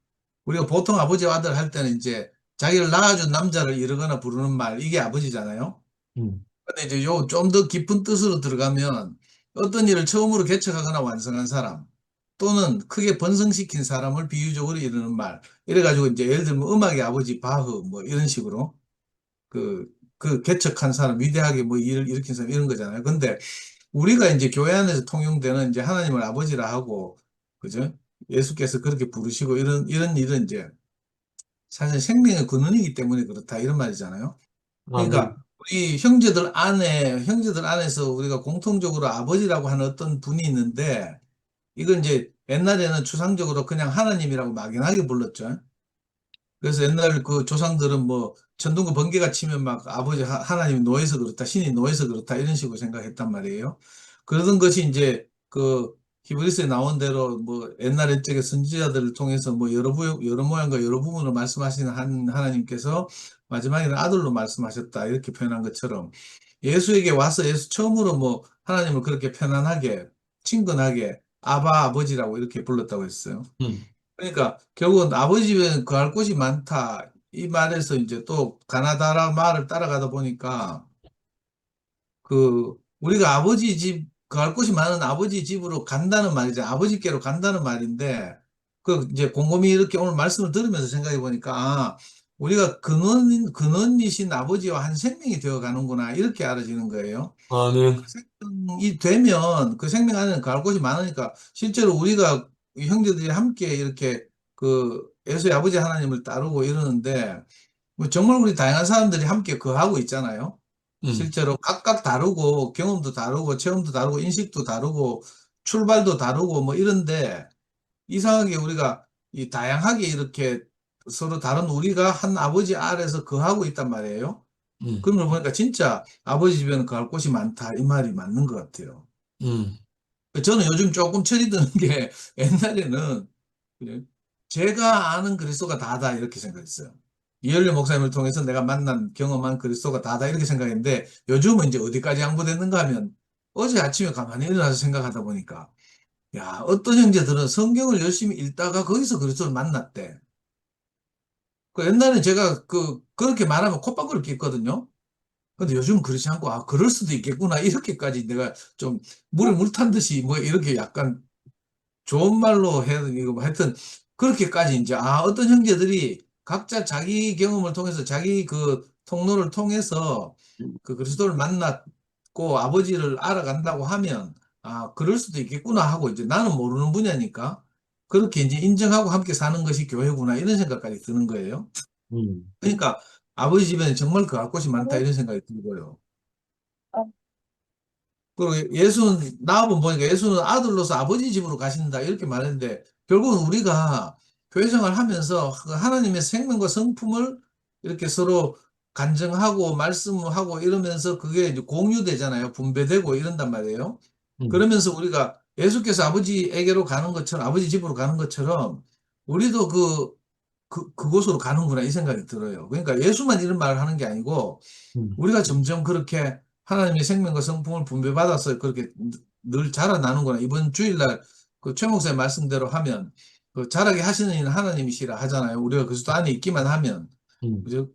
우리가 보통 아버지와 아들 할 때는 이제 자기를 낳아준 남자를 이르거나 부르는 말 이게 아버지잖아요. 근데 이제 요 좀 더 깊은 뜻으로 들어가면 어떤 일을 처음으로 개척하거나 완성한 사람 또는 크게 번성시킨 사람을 비유적으로 이르는 말. 이래가지고 이제 예를 들면 음악의 아버지 바흐 뭐 이런 식으로 그 개척한 사람 위대하게 뭐 일을 일으킨 사람 이런 거잖아요. 근데 우리가 이제 교회 안에서 통용되는 이제 하나님을 아버지라 하고 그죠? 예수께서 그렇게 부르시고 이런 일은 이제 사실 생명의 근원이기 때문에 그렇다 이런 말이잖아요. 아멘. 그러니까 우리 형제들 안에서 우리가 공통적으로 아버지라고 하는 어떤 분이 있는데 이건 이제 옛날에는 추상적으로 그냥 하나님이라고 막연하게 불렀죠. 그래서 옛날 그 조상들은 뭐 천둥과 번개가 치면 막 아버지 하나님이 노해서 그렇다, 신이 노해서 그렇다 이런 식으로 생각했단 말이에요. 그러던 것이 이제 그 히브리서에 나온 대로 뭐 옛날 옛적의 선지자들을 통해서 뭐 여러 모양과 여러 부분을 말씀하시는 하나님께서 마지막에는 아들로 말씀하셨다 이렇게 표현한 것처럼 예수에게 와서 예수 처음으로 뭐 하나님을 그렇게 편안하게 친근하게 아바 아버지라고 이렇게 불렀다고 했어요. 음, 그러니까 결국은 아버지 집에는 거할 곳이 많다. 이 말에서 이제 또 가나다라 말을 따라가다 보니까 우리가 아버지 집, 거할 곳이 많은 아버지 집으로 간다는 말이죠. 아버지께로 간다는 말인데, 이제 곰곰이 이렇게 오늘 말씀을 들으면서 생각해 보니까, 우리가 근원이신 아버지와 한 생명이 되어 가는구나, 이렇게 알아지는 거예요. 아멘. 생명이 되면 그 생명 안에는 거할 곳이 많으니까, 실제로 우리가 이 형제들이 함께 이렇게 예수의 아버지 하나님을 따르고 이러는데, 뭐 정말 우리 다양한 사람들이 함께 거하고 있잖아요. 음, 실제로 각각 다르고 경험도 다르고 체험도 다르고 인식도 다르고 출발도 다르고 뭐 이런데 이상하게 우리가 이 다양하게 이렇게 서로 다른 우리가 한 아버지 아래서 거하고 있단 말이에요. 음, 그런 걸 보니까 진짜 아버지 집에는 거할 곳이 많다 이 말이 맞는 것 같아요. 음, 저는 요즘 조금 철이 드는 게 옛날에는 그냥 제가 아는 그리스도가 다다 이렇게 생각했어요. 이현래 목사님을 통해서 내가 만난 경험한 그리스도가 다다 이렇게 생각했는데 요즘은 이제 어디까지 양보됐는가 하면 어제 아침에 가만히 일어나서 생각하다 보니까 야, 어떤 형제들은 성경을 열심히 읽다가 거기서 그리스도를 만났대. 옛날에 제가 그렇게 말하면 콧방귀를 뀌거든요. 근데 요즘은 그렇지 않고 그럴 수도 있겠구나 이렇게까지 내가 좀 물에 물 탄 듯이 뭐 이렇게 약간 좋은 말로 해야 되고 뭐 하여튼 그렇게까지 이제 어떤 형제들이 각자 자기 경험을 통해서 자기 통로를 통해서 그리스도를 만났고 아버지를 알아간다고 하면 그럴 수도 있겠구나 하고 이제 나는 모르는 분야니까 그렇게 이제 인정하고 함께 사는 것이 교회구나 이런 생각까지 드는 거예요. 그러니까 아버지 집에는 정말 그 할 곳이 많다 이런 생각이 들고요. 그리고 예수는 나와본 보니까 예수는 아들로서 아버지 집으로 가신다 이렇게 말했는데 결국은 우리가 교회 생활하면서 그 하나님의 생명과 성품을 이렇게 서로 간증하고 말씀하고 이러면서 그게 이제 공유되잖아요. 분배되고 이런단 말이에요. 그러면서 우리가 예수께서 아버지에게로 가는 것처럼 아버지 집으로 가는 것처럼 우리도 그곳으로 가는구나 이 생각이 들어요. 그러니까 예수만 이런 말을 하는 게 아니고 우리가 점점 그렇게 하나님의 생명과 성품을 분배받아서 그렇게 늘 자라나는구나. 이번 주일날 최 목사의 말씀대로 하면 자라게 하시는 이는 하나님이시라 하잖아요. 우리가 그리스도 안에 있기만 하면, 그죠?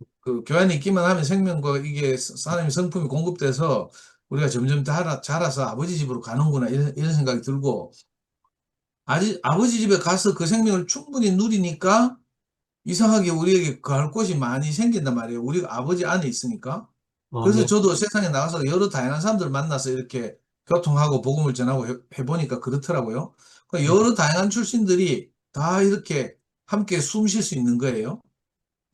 교회 안에 있기만 하면 생명과 이게 하나님의 성품이 공급돼서 우리가 점점 자라서 아버지 집으로 가는구나. 이런 생각이 들고, 아버지 집에 가서 그 생명을 충분히 누리니까 이상하게 우리에게 갈 곳이 많이 생긴단 말이에요. 우리가 아버지 안에 있으니까. 그래서 아멘. 저도 세상에 나가서 여러 다양한 사람들 만나서 이렇게 교통하고 복음을 전하고 해보니까 그렇더라고요. 여러 다양한 출신들이 다 이렇게 함께 숨 쉴 수 있는 거예요.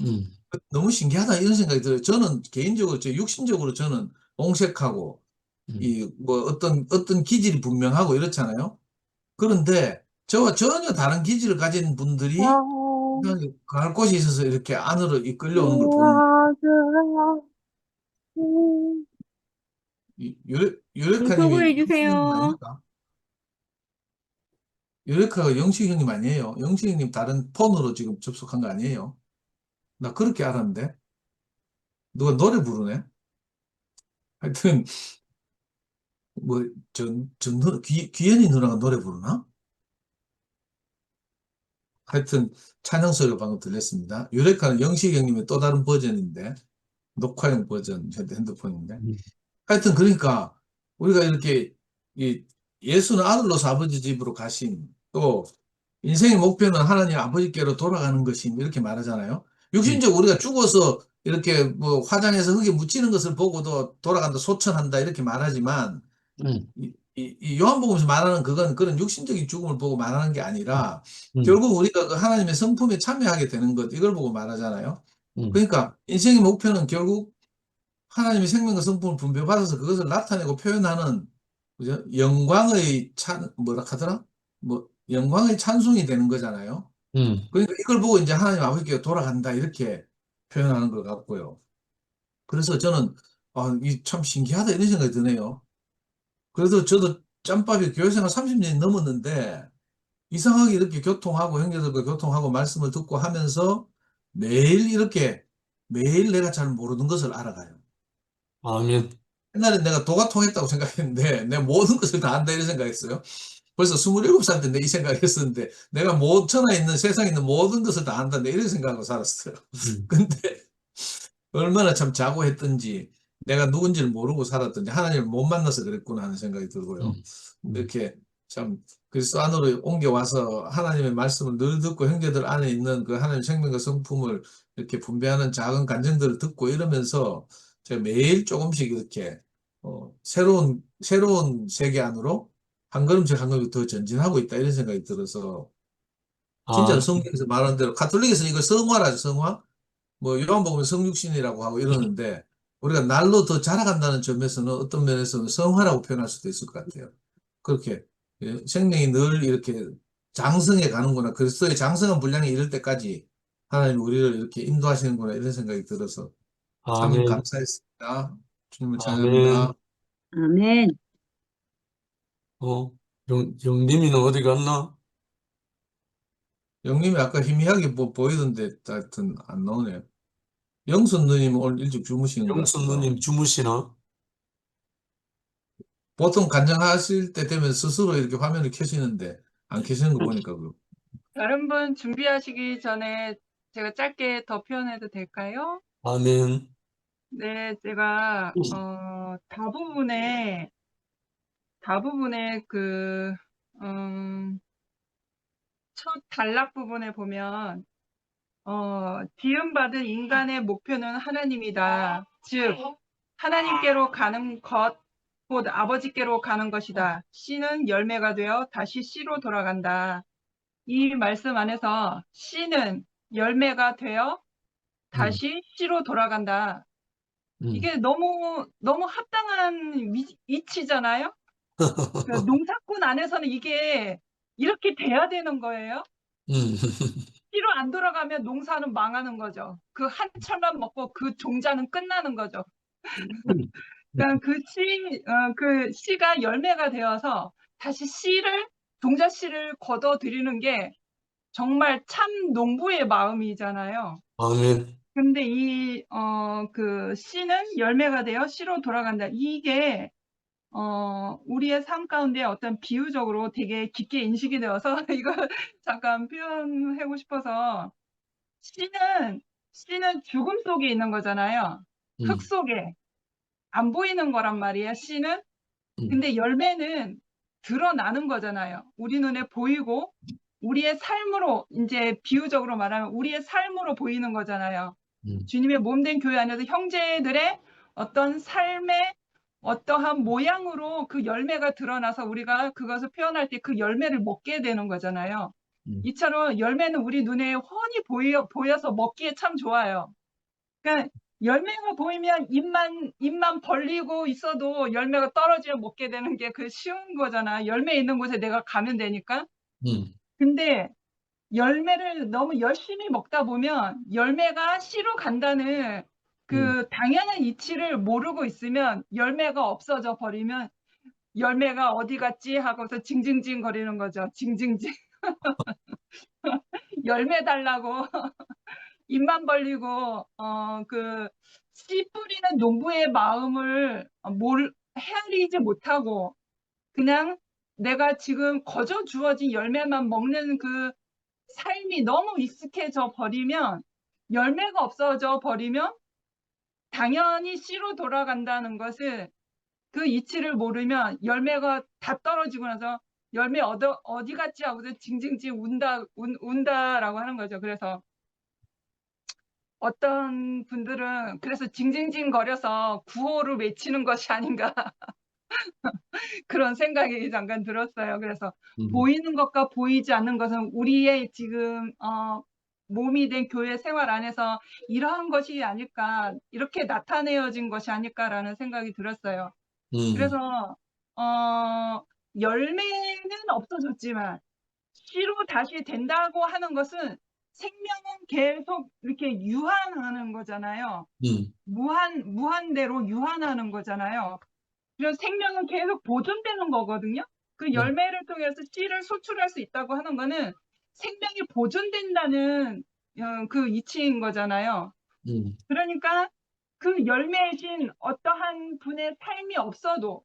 음, 너무 신기하다 이런 생각이 들어요. 저는 개인적으로, 육신적으로 저는 옹색하고 뭐 어떤 기질이 분명하고 이렇잖아요. 그런데 저와 전혀 다른 기질을 가진 분들이 갈 곳이 있어서 이렇게 안으로 이끌려오는 걸 보는 유레카님이 소개해 영식 형님 주세요. 아닙니까? 유레카가 영식 형님 아니에요? 영식 형님 다른 폰으로 지금 접속한 거 아니에요? 나 그렇게 알았는데 누가 노래 부르네? 하여튼 뭐 귀현이 누나가 노래 부르나? 하여튼 찬양 소리가 방금 들렸습니다. 유레카는 영식 형님의 또 다른 버전인데 녹화용 버전 핸드폰인데 하여튼 그러니까 우리가 이렇게 예수는 아들로서 아버지 집으로 가심 또 인생의 목표는 하나님 아버지께로 돌아가는 것임 이렇게 말하잖아요. 육신적으로 우리가 죽어서 이렇게 뭐 화장해서 흙에 묻히는 것을 보고도 돌아간다 소천한다 이렇게 말하지만 이 요한복음에서 말하는 그런 육신적인 죽음을 보고 말하는 게 아니라 결국 우리가 그 하나님의 성품에 참여하게 되는 것 이걸 보고 말하잖아요. 그러니까 인생의 목표는 결국 하나님의 생명과 성품을 분배받아서 그것을 나타내고 표현하는 그죠? 영광의 뭐라 하더라? 뭐 영광의 찬송이 되는 거잖아요. 그러니까 이걸 보고 이제 하나님 아버지께 돌아간다 이렇게 표현하는 것 같고요. 그래서 저는 이 참 신기하다 이런 생각이 드네요. 그래도 저도 짬밥이 교회생활 30년이 넘었는데 이상하게 이렇게 교통하고 형제들과 교통하고 말씀을 듣고 하면서 매일 이렇게 매일 내가 잘 모르는 것을 알아가요. 아멘. 옛날에 내가 도가 통했다고 생각했는데 내가 모든 것을 다 안다 이런 생각했어요. 벌써 27살 때 내 이 생각했었는데 내가 천하에 있는 세상에 있는 모든 것을 다 안다 내 이런 생각하고 살았어요. 근데 얼마나 참 자고했던지 내가 누군지를 모르고 살았던지 하나님을 못 만나서 그랬구나 하는 생각이 들고요. 이렇게 참 그리스도 안으로 옮겨와서 하나님의 말씀을 늘 듣고 형제들 안에 있는 그 하나님의 생명과 성품을 이렇게 분배하는 작은 간증들을 듣고 이러면서 제가 매일 조금씩 이렇게 새로운 세계 안으로 한 걸음씩 한 걸음씩 더 전진하고 있다 이런 생각이 들어서 진짜로 아, 성경에서 말하는 대로 카톨릭에서는 이걸 성화라죠, 성화. 뭐 요한복음은 성육신이라고 하고 이러는데 우리가 날로 더 자라간다는 점에서는 어떤 면에서는 성화라고 표현할 수도 있을 것 같아요. 그렇게 생명이 늘 이렇게 장성해 가는구나. 그리스도의 장성한 분량에 이를 때까지 하나님 우리를 이렇게 인도하시는구나 이런 생각이 들어서 참 아멘, 감사했습니다. 주님을 찬양합니다. 아멘. 아멘. 영림이는 어디 갔나? 영님이 아까 희미하게 뭐 보이던데 하여튼 안 나오네요. 영순 누님 오늘 일찍 주무시는 것 영수 같아서 누님 주무시나? 보통 간증하실 때 되면 스스로 이렇게 화면을 켜시는데 안 켜시는 거 보니까 다른 분 준비하시기 전에 제가 짧게 더 표현해도 될까요? 아멘. 네, 제가 다부분에 그 첫 단락 부분에 보면 지음받은 인간의 목표는 하나님이다. 즉 하나님께로 가는 것, 곧 아버지께로 가는 것이다. 씨는 열매가 되어 다시 씨로 돌아간다. 이 말씀 안에서 씨는 열매가 되어 다시 씨로 돌아간다. 이게 너무 합당한 이치잖아요. 그러니까 농사꾼 안에서는 이게 이렇게 돼야 되는 거예요. 씨로 안 돌아가면 농사는 망하는 거죠. 그 한 철만 먹고 그 종자는 끝나는 거죠. 그러니까 그 씨가 열매가 되어서 다시 종자 씨를 거둬들이는 게 정말 참 농부의 마음이잖아요. 아멘. 근데 그 씨는 열매가 되어 씨로 돌아간다. 이게 우리의 삶 가운데 어떤 비유적으로 되게 깊게 인식이 되어서 이거 잠깐 표현하고 싶어서 씨는 죽음 속에 있는 거잖아요. 흙 속에 안 보이는 거란 말이에요. 씨는. 근데 열매는 드러나는 거잖아요. 우리 눈에 보이고 우리의 삶으로 이제 비유적으로 말하면 우리의 삶으로 보이는 거잖아요. 주님의 몸된 교회 안에서 형제들의 어떤 삶의 어떠한 모양으로 그 열매가 드러나서 우리가 그것을 표현할 때 그 열매를 먹게 되는 거잖아요. 이처럼 열매는 우리 눈에 훤히 보여서 먹기에 참 좋아요. 그러니까 열매가 보이면 입만 벌리고 있어도 열매가 떨어지면 먹게 되는 게 그 쉬운 거잖아. 열매 있는 곳에 내가 가면 되니까. 근데 열매를 너무 열심히 먹다 보면 열매가 씨로 간다는 그 당연한 이치를 모르고 있으면 열매가 없어져 버리면 열매가 어디 갔지 하고서 징징징 거리는 거죠. 징징징. 열매 달라고 입만 벌리고 그 씨 뿌리는 농부의 마음을 헤아리지 못하고 그냥 내가 지금 거저 주어진 열매만 먹는 그 삶이 너무 익숙해져 버리면 열매가 없어져 버리면 당연히 씨로 돌아간다는 것을 그 이치를 모르면 열매가 다 떨어지고 나서 열매 어디 갔지 하고서 징징징 운다라고 하는 거죠. 그래서 어떤 분들은 그래서 징징징 거려서 구호를 외치는 것이 아닌가 그런 생각이 잠깐 들었어요. 그래서 보이는 것과 보이지 않는 것은 우리의 지금 몸이 된 교회 생활 안에서 이러한 것이 아닐까, 이렇게 나타내어진 것이 아닐까라는 생각이 들었어요. 그래서 열매는 없어졌지만 씨로 다시 된다고 하는 것은 생명은 계속 이렇게 유한하는 거잖아요. 무한대로 유한하는 거잖아요. 그래서 생명은 계속 보존되는 거거든요. 그 열매를 통해서 씨를 소출할 수 있다고 하는 거는 생명이 보존된다는 그 이치인 거잖아요. 그러니까 그 열매이신 어떠한 분의 삶이 없어도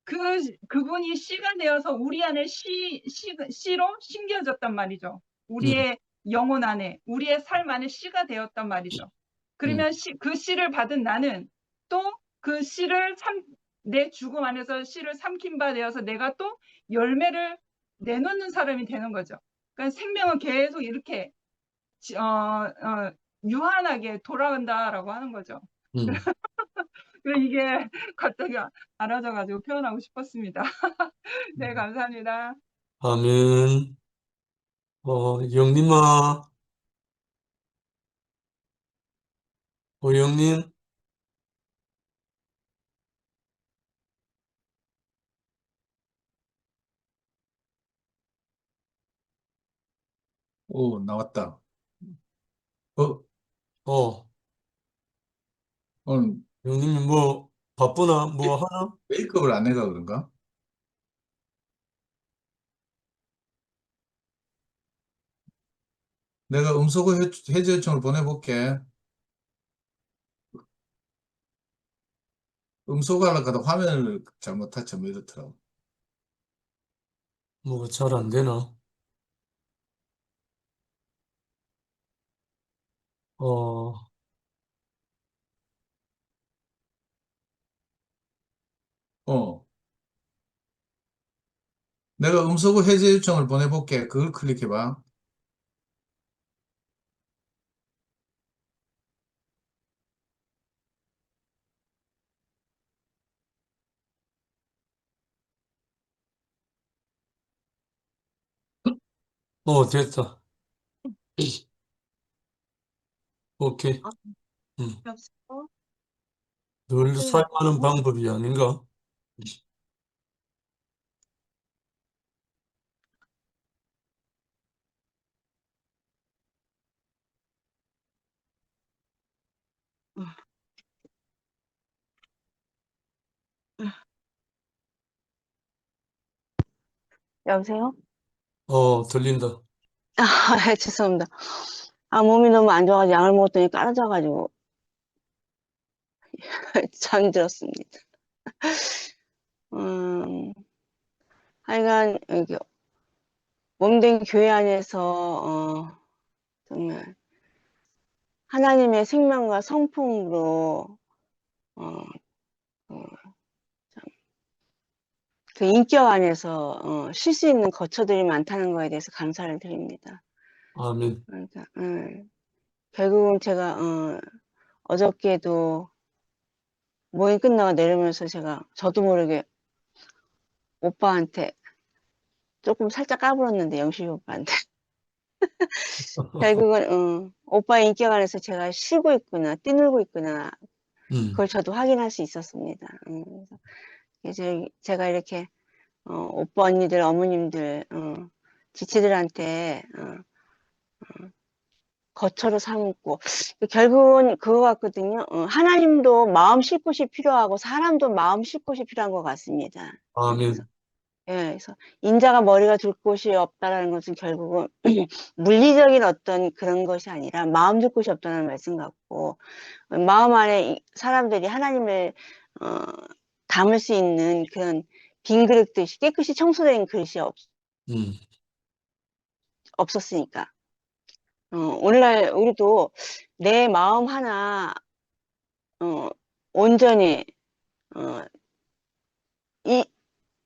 그분이 씨가 되어서 우리 안에 씨로 심겨졌단 말이죠. 우리의 영혼 안에, 우리의 삶 안에 씨가 되었단 말이죠. 그러면 그 씨를 받은 나는 또 그 씨를 내 죽음 안에서 씨를 삼킨 바 되어서 내가 또 열매를 내놓는 사람이 되는 거죠. 그러니까 생명은 계속 이렇게 유한하게 돌아간다라고 하는 거죠. 이게 갑자기 알아져가지고 표현하고 싶었습니다. 네, 감사합니다. 아멘. 영림아, 영림, 오, 나왔다. 어, 어, 오늘 영림이 뭐, 바쁘나? 뭐 하나? 메이크업을 안 해가 그런가? 내가 음소거 해제 요청을 보내볼게. 음소거 하려고 하다 화면을 잘못 타쳐 뭐 이렇더라고. 뭐가 잘 안 되나? 어, 어. 내가 음소거 해제 요청을 보내볼게. 그걸 클릭해봐. 됐다. 오케이. 아, 음, 없어? 늘 네. 사용하는 방법이 아닌가? 여보세요? 들린다. 죄송합니다. 몸이 너무 안 좋아가지고 약을 먹었더니 깔아져가지고 잠들었습니다. 음, 하여간 여기 몸된 교회 안에서 정말 하나님의 생명과 성품으로 어, 어, 그 인격 안에서 쉴 수 있는 거처들이 많다는 거에 대해서 감사를 드립니다. 아멘. 그러니까 결국은 제가 어저께도 모임 끝나고 내려오면서 제가 저도 모르게 오빠한테 조금 살짝 까불었는데, 영식이 오빠한테. 결국은 오빠의 인격 안에서 제가 쉬고 있구나, 뛰놀고 있구나, 그걸 저도 확인할 수 있었습니다. 그래서 제가 이렇게 오빠 언니들, 어머님들, 지체들한테 거처로 삼고, 결국은 그거 같거든요. 하나님도 마음 쉴 곳이 필요하고 사람도 마음 쉴 곳이 필요한 것 같습니다. 그래서, 아멘. 그래서 인자가 머리가 둘 곳이 없다라는 것은 결국은 물리적인 어떤 그런 것이 아니라 마음 둘 곳이 없다는 말씀 같고, 마음 안에 사람들이 하나님을 담을 수 있는 그런 빈 그릇들이 깨끗이 청소된 그릇이 없었으니까. 오늘날 우리도 내 마음 하나 온전히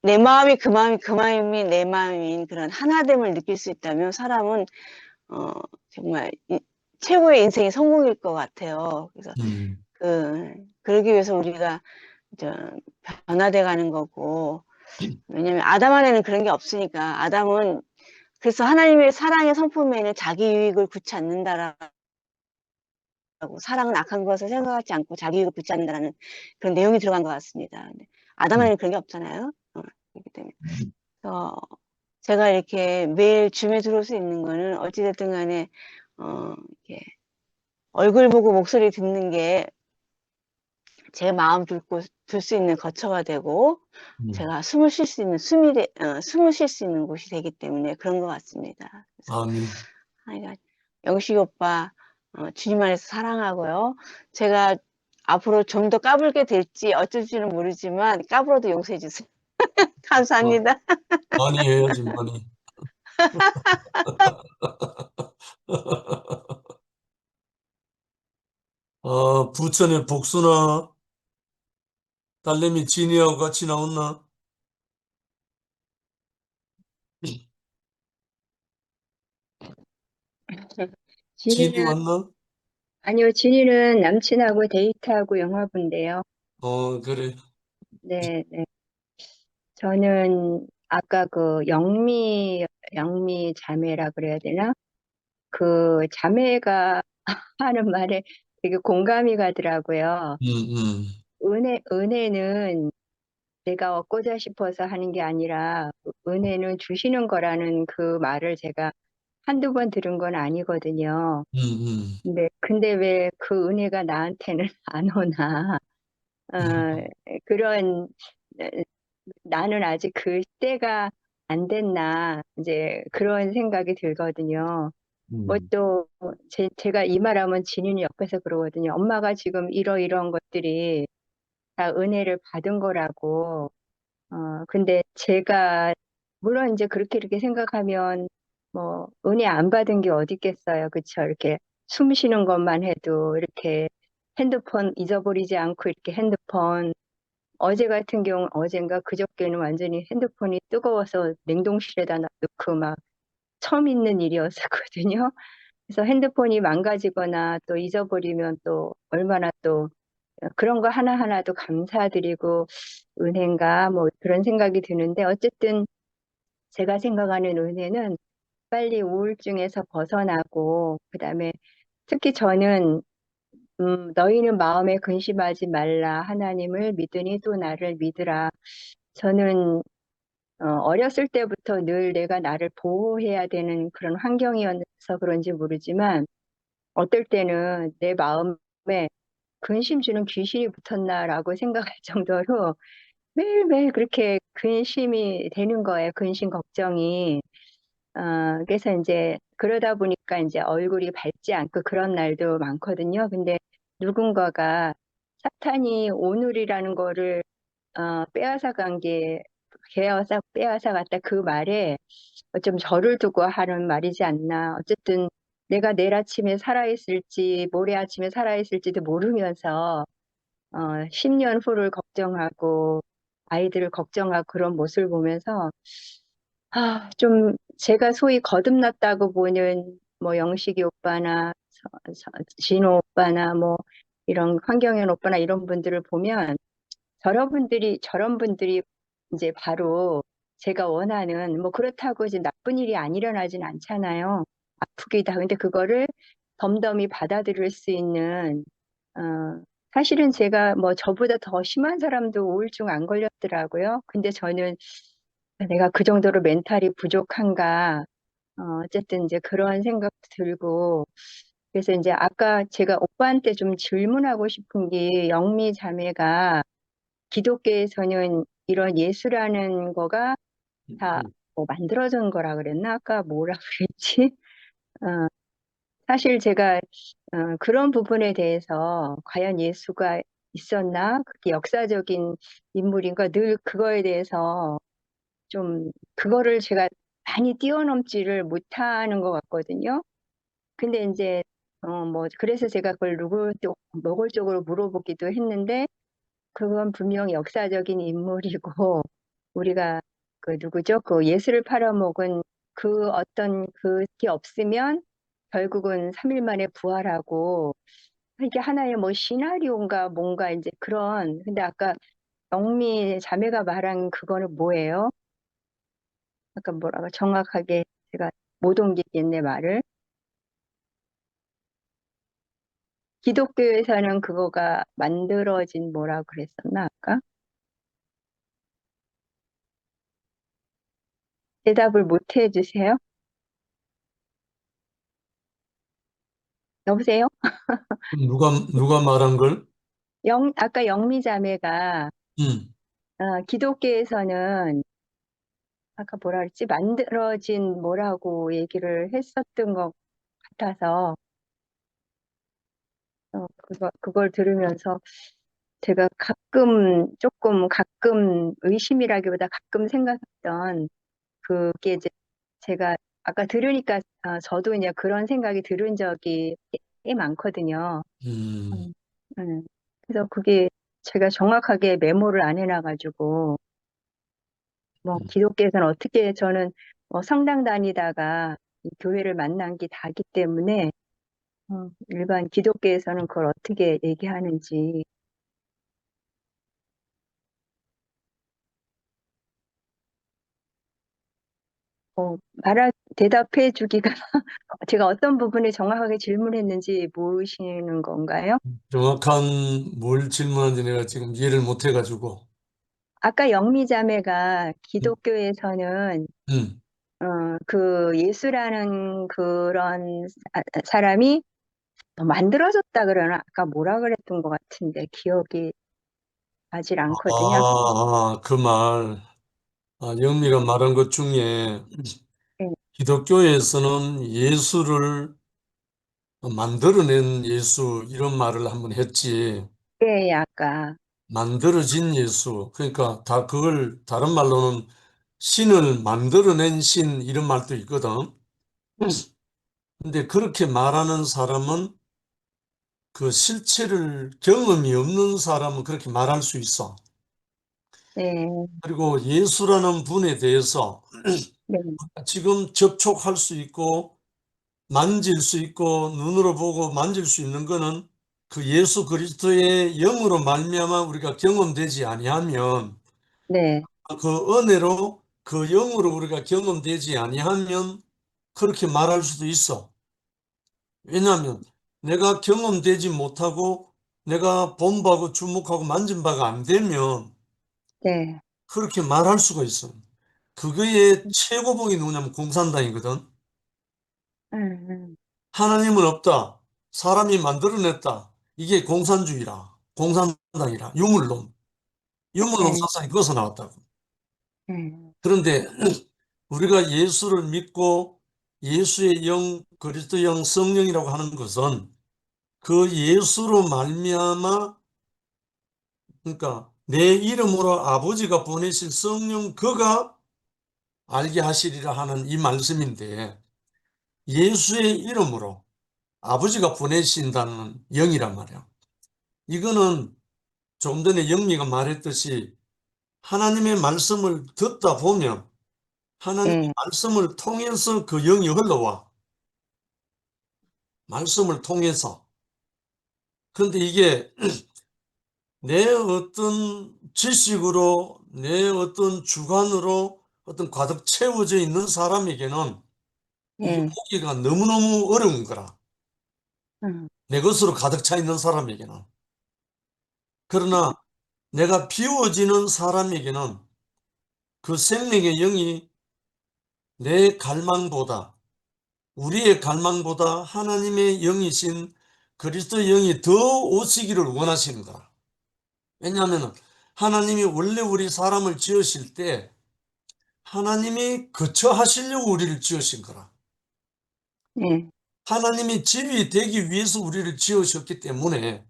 내 마음이 그 마음이 내 마음인 그런 하나됨을 느낄 수 있다면 사람은 정말 최고의 인생의 성공일 것 같아요. 그래서 그러기 위해서 우리가 변화돼 가는 거고, 왜냐면 아담 안에는 그런 게 없으니까. 아담은 그래서 하나님의 사랑의 성품에는 자기 유익을 굳지 않는다라고, 사랑은 악한 것을 생각하지 않고 자기 유익을 굳지 않는다라는 그런 내용이 들어간 것 같습니다. 근데 아담 안에는 그런 게 없잖아요. 그렇기 때문에. 그래서 제가 이렇게 매일 줌에 들어올 수 있는 거는 어찌됐든 간에 이렇게 얼굴 보고 목소리 듣는 게 제 마음 둘 수 있는 거처가 되고, 제가 숨을 쉴 수 있는 숨을 쉴 수 있는 곳이 되기 때문에 그런 것 같습니다. 아멘. 영식이 오빠 주님 안에서 사랑하고요. 제가 앞으로 좀 더 까불게 될지 어쩔지는 모르지만 까불어도 용서해 주세요. 감사합니다. 많이 해야지, 많이. 아, 부천에 복수나 딸내미 진이하고 같이 나왔나? 진이 진이는, 왔나? 아니요, 진이는 남친하고 데이트하고 영화 본대요. 그래. 네, 네. 저는 아까 그 영미 자매라 그래야 되나? 그 자매가 하는 말에 되게 공감이 가더라고요. 은혜는 내가 얻고자 싶어서 하는 게 아니라 은혜는 주시는 거라는 그 말을 제가 한두 번 들은 건 아니거든요. 근데 왜 그 은혜가 나한테는 안 오나? 그런, 어, 나는 아직 그 때가 안 됐나? 이제 그런 생각이 들거든요. 뭐 또, 제가 이 말하면 진윤이 옆에서 그러거든요. 엄마가 지금 이러이러한 것들이 다 은혜를 받은 거라고. 근데 제가, 물론 이제 그렇게 이렇게 생각하면, 뭐, 은혜 안 받은 게 어디 있겠어요. 그쵸? 이렇게 숨 쉬는 것만 해도 이렇게 핸드폰 잊어버리지 않고 이렇게 핸드폰, 어제 같은 경우, 어젠가 그저께는 완전히 핸드폰이 뜨거워서 냉동실에다 넣고 막 처음 있는 일이었었거든요. 그래서 핸드폰이 망가지거나 또 잊어버리면 또 얼마나 또 그런 거 하나하나도 감사드리고 은혜인가 뭐 그런 생각이 드는데 어쨌든 제가 생각하는 은혜는 빨리 우울증에서 벗어나고 그다음에 특히 저는 너희는 마음에 근심하지 말라 하나님을 믿으니 또 나를 믿으라. 저는 어렸을 때부터 늘 내가 나를 보호해야 되는 그런 환경이어서 그런지 모르지만 어떨 때는 내 마음에 근심 주는 귀신이 붙었나라고 생각할 정도로 매일매일 그렇게 근심이 되는 거예요. 근심 걱정이. 그래서 이제 그러다 보니까 이제 얼굴이 밝지 않고 그런 날도 많거든요. 근데 누군가가 사탄이 오늘이라는 거를 빼앗아 간 게, 빼앗아 갔다 그 말에 좀 절을 두고 하는 말이지 않나. 어쨌든 내가 내일 아침에 살아있을지, 모레 아침에 살아있을지도 모르면서 10년 후를 걱정하고 아이들을 걱정하고 그런 모습을 보면서 좀 제가 소위 거듭났다고 보는 뭐 영식이 오빠나 진호 오빠나 뭐 이런 황경현 오빠나 이런 분들을 보면 저런 분들이 이제 바로 제가 원하는 뭐 그렇다고 이제 나쁜 일이 안 일어나진 않잖아요. 아프기도 하고 근데 그거를 덤덤히 받아들일 수 있는 어, 사실은 제가 뭐 저보다 더 심한 사람도 우울증 안 걸렸더라고요. 근데 저는 내가 그 정도로 멘탈이 부족한가 어쨌든 이제 그런 생각도 들고 그래서 이제 아까 제가 오빠한테 좀 질문하고 싶은 게 영미 자매가 기독교에서는 이런 예수라는 거가 다 뭐 만들어진 거라 그랬나? 아까 뭐라 그랬지? 어, 사실 제가 그런 부분에 대해서 과연 예수가 있었나? 그게 역사적인 인물인가? 늘 그거에 대해서 좀 그거를 제가 많이 뛰어넘지를 못하는 것 같거든요. 근데 이제 뭐 그래서 제가 그걸 노골적으로 물어보기도 했는데 그건 분명히 역사적인 인물이고 우리가 그 누구죠? 그 예수를 팔아먹은 그 어떤 그게 없으면 결국은 3일 만에 부활하고 이게 하나의 뭐 시나리오인가 뭔가 이제 그런 근데 아까 영미 자매가 말한 그거는 뭐예요? 아까 뭐라고 정확하게 제가 못 옮기겠네 말을 기독교에서는 그거가 만들어진 뭐라고 그랬었나 아까? 대답을 못 해주세요? 여보세요? 누가 말한 걸? 아까 영미자매가 기독교에서는 아까 뭐라 그랬지? 만들어진 뭐라고 얘기를 했었던 것 같아서 그걸 들으면서 제가 가끔 의심이라기보다 가끔 생각했던 그게 이제 제가 아까 들으니까 저도 이제 그런 생각이 들은 적이 꽤 많거든요. 음, 그래서 그게 제가 정확하게 메모를 안 해놔가지고 뭐 기독교에서는 어떻게 저는 성당 다니다가 이 교회를 만난 게 다기 때문에 일반 기독교에서는 그걸 어떻게 얘기하는지 대답해 주기가 제가 어떤 부분에 정확하게 질문했는지 모르시는 건가요? 정확한 뭘 질문한지 내가 지금 이해를 못 해가지고. 아까 영미자매가 기독교에서는 음, 그 예수라는 그런 사람이 만들어졌다 그러나 아까 뭐라 그랬던 것 같은데 기억이 나질 않거든요. 그 말. 영미가 말한 것 중에 네, 기독교에서는 예수를 만들어낸 예수 이런 말을 한번 했지. 네, 아까 만들어진 예수. 그러니까 다 그걸 다른 말로는 신을 만들어낸 신 이런 말도 있거든. 근데 그렇게 말하는 사람은 그 실체를 경험이 없는 사람은 그렇게 말할 수 있어. 네, 그리고 예수라는 분에 대해서 네, 지금 접촉할 수 있고 만질 수 있고 눈으로 보고 만질 수 있는 거는 그 예수 그리스도의 영으로 말미암아 우리가 경험되지 아니하면 네, 그 은혜로 그 영으로 우리가 경험되지 아니하면 그렇게 말할 수도 있어. 왜냐하면 내가 경험되지 못하고 내가 본 바고 주목하고 만진 바가 안 되면 네, 그렇게 말할 수가 있어. 그거의 최고봉이 누구냐면 공산당이거든. 음, 하나님은 없다. 사람이 만들어냈다. 이게 공산주의라. 공산당이라. 유물론. 유물론 네, 사상이 거기서 나왔다고. 네, 그런데 우리가 예수를 믿고 예수의 영, 그리스도 영, 성령이라고 하는 것은 그 예수로 말미암아 그러니까 내 이름으로 아버지가 보내실 성령 그가 알게 하시리라 하는 이 말씀인데 예수의 이름으로 아버지가 보내신다는 영이란 말이야. 이거는 좀 전에 영미가 말했듯이 하나님의 말씀을 듣다 보면 하나님의 네, 말씀을 통해서 그 영이 흘러와. 말씀을 통해서. 그런데 이게 내 어떤 지식으로 내 어떤 주관으로 어떤 가득 채워져 있는 사람에게는 이게 네, 보기가 너무너무 어려운 거라. 음, 내 것으로 가득 차 있는 사람에게는. 그러나 내가 비워지는 사람에게는 그 생명의 영이 내 갈망보다 우리의 갈망보다 하나님의 영이신 그리스도의 영이 더 오시기를 원하시는 거라. 왜냐하면 하나님이 원래 우리 사람을 지으실 때 하나님이 거처하시려고 우리를 지으신 거라. 네, 하나님이 집이 되기 위해서 우리를 지으셨기 때문에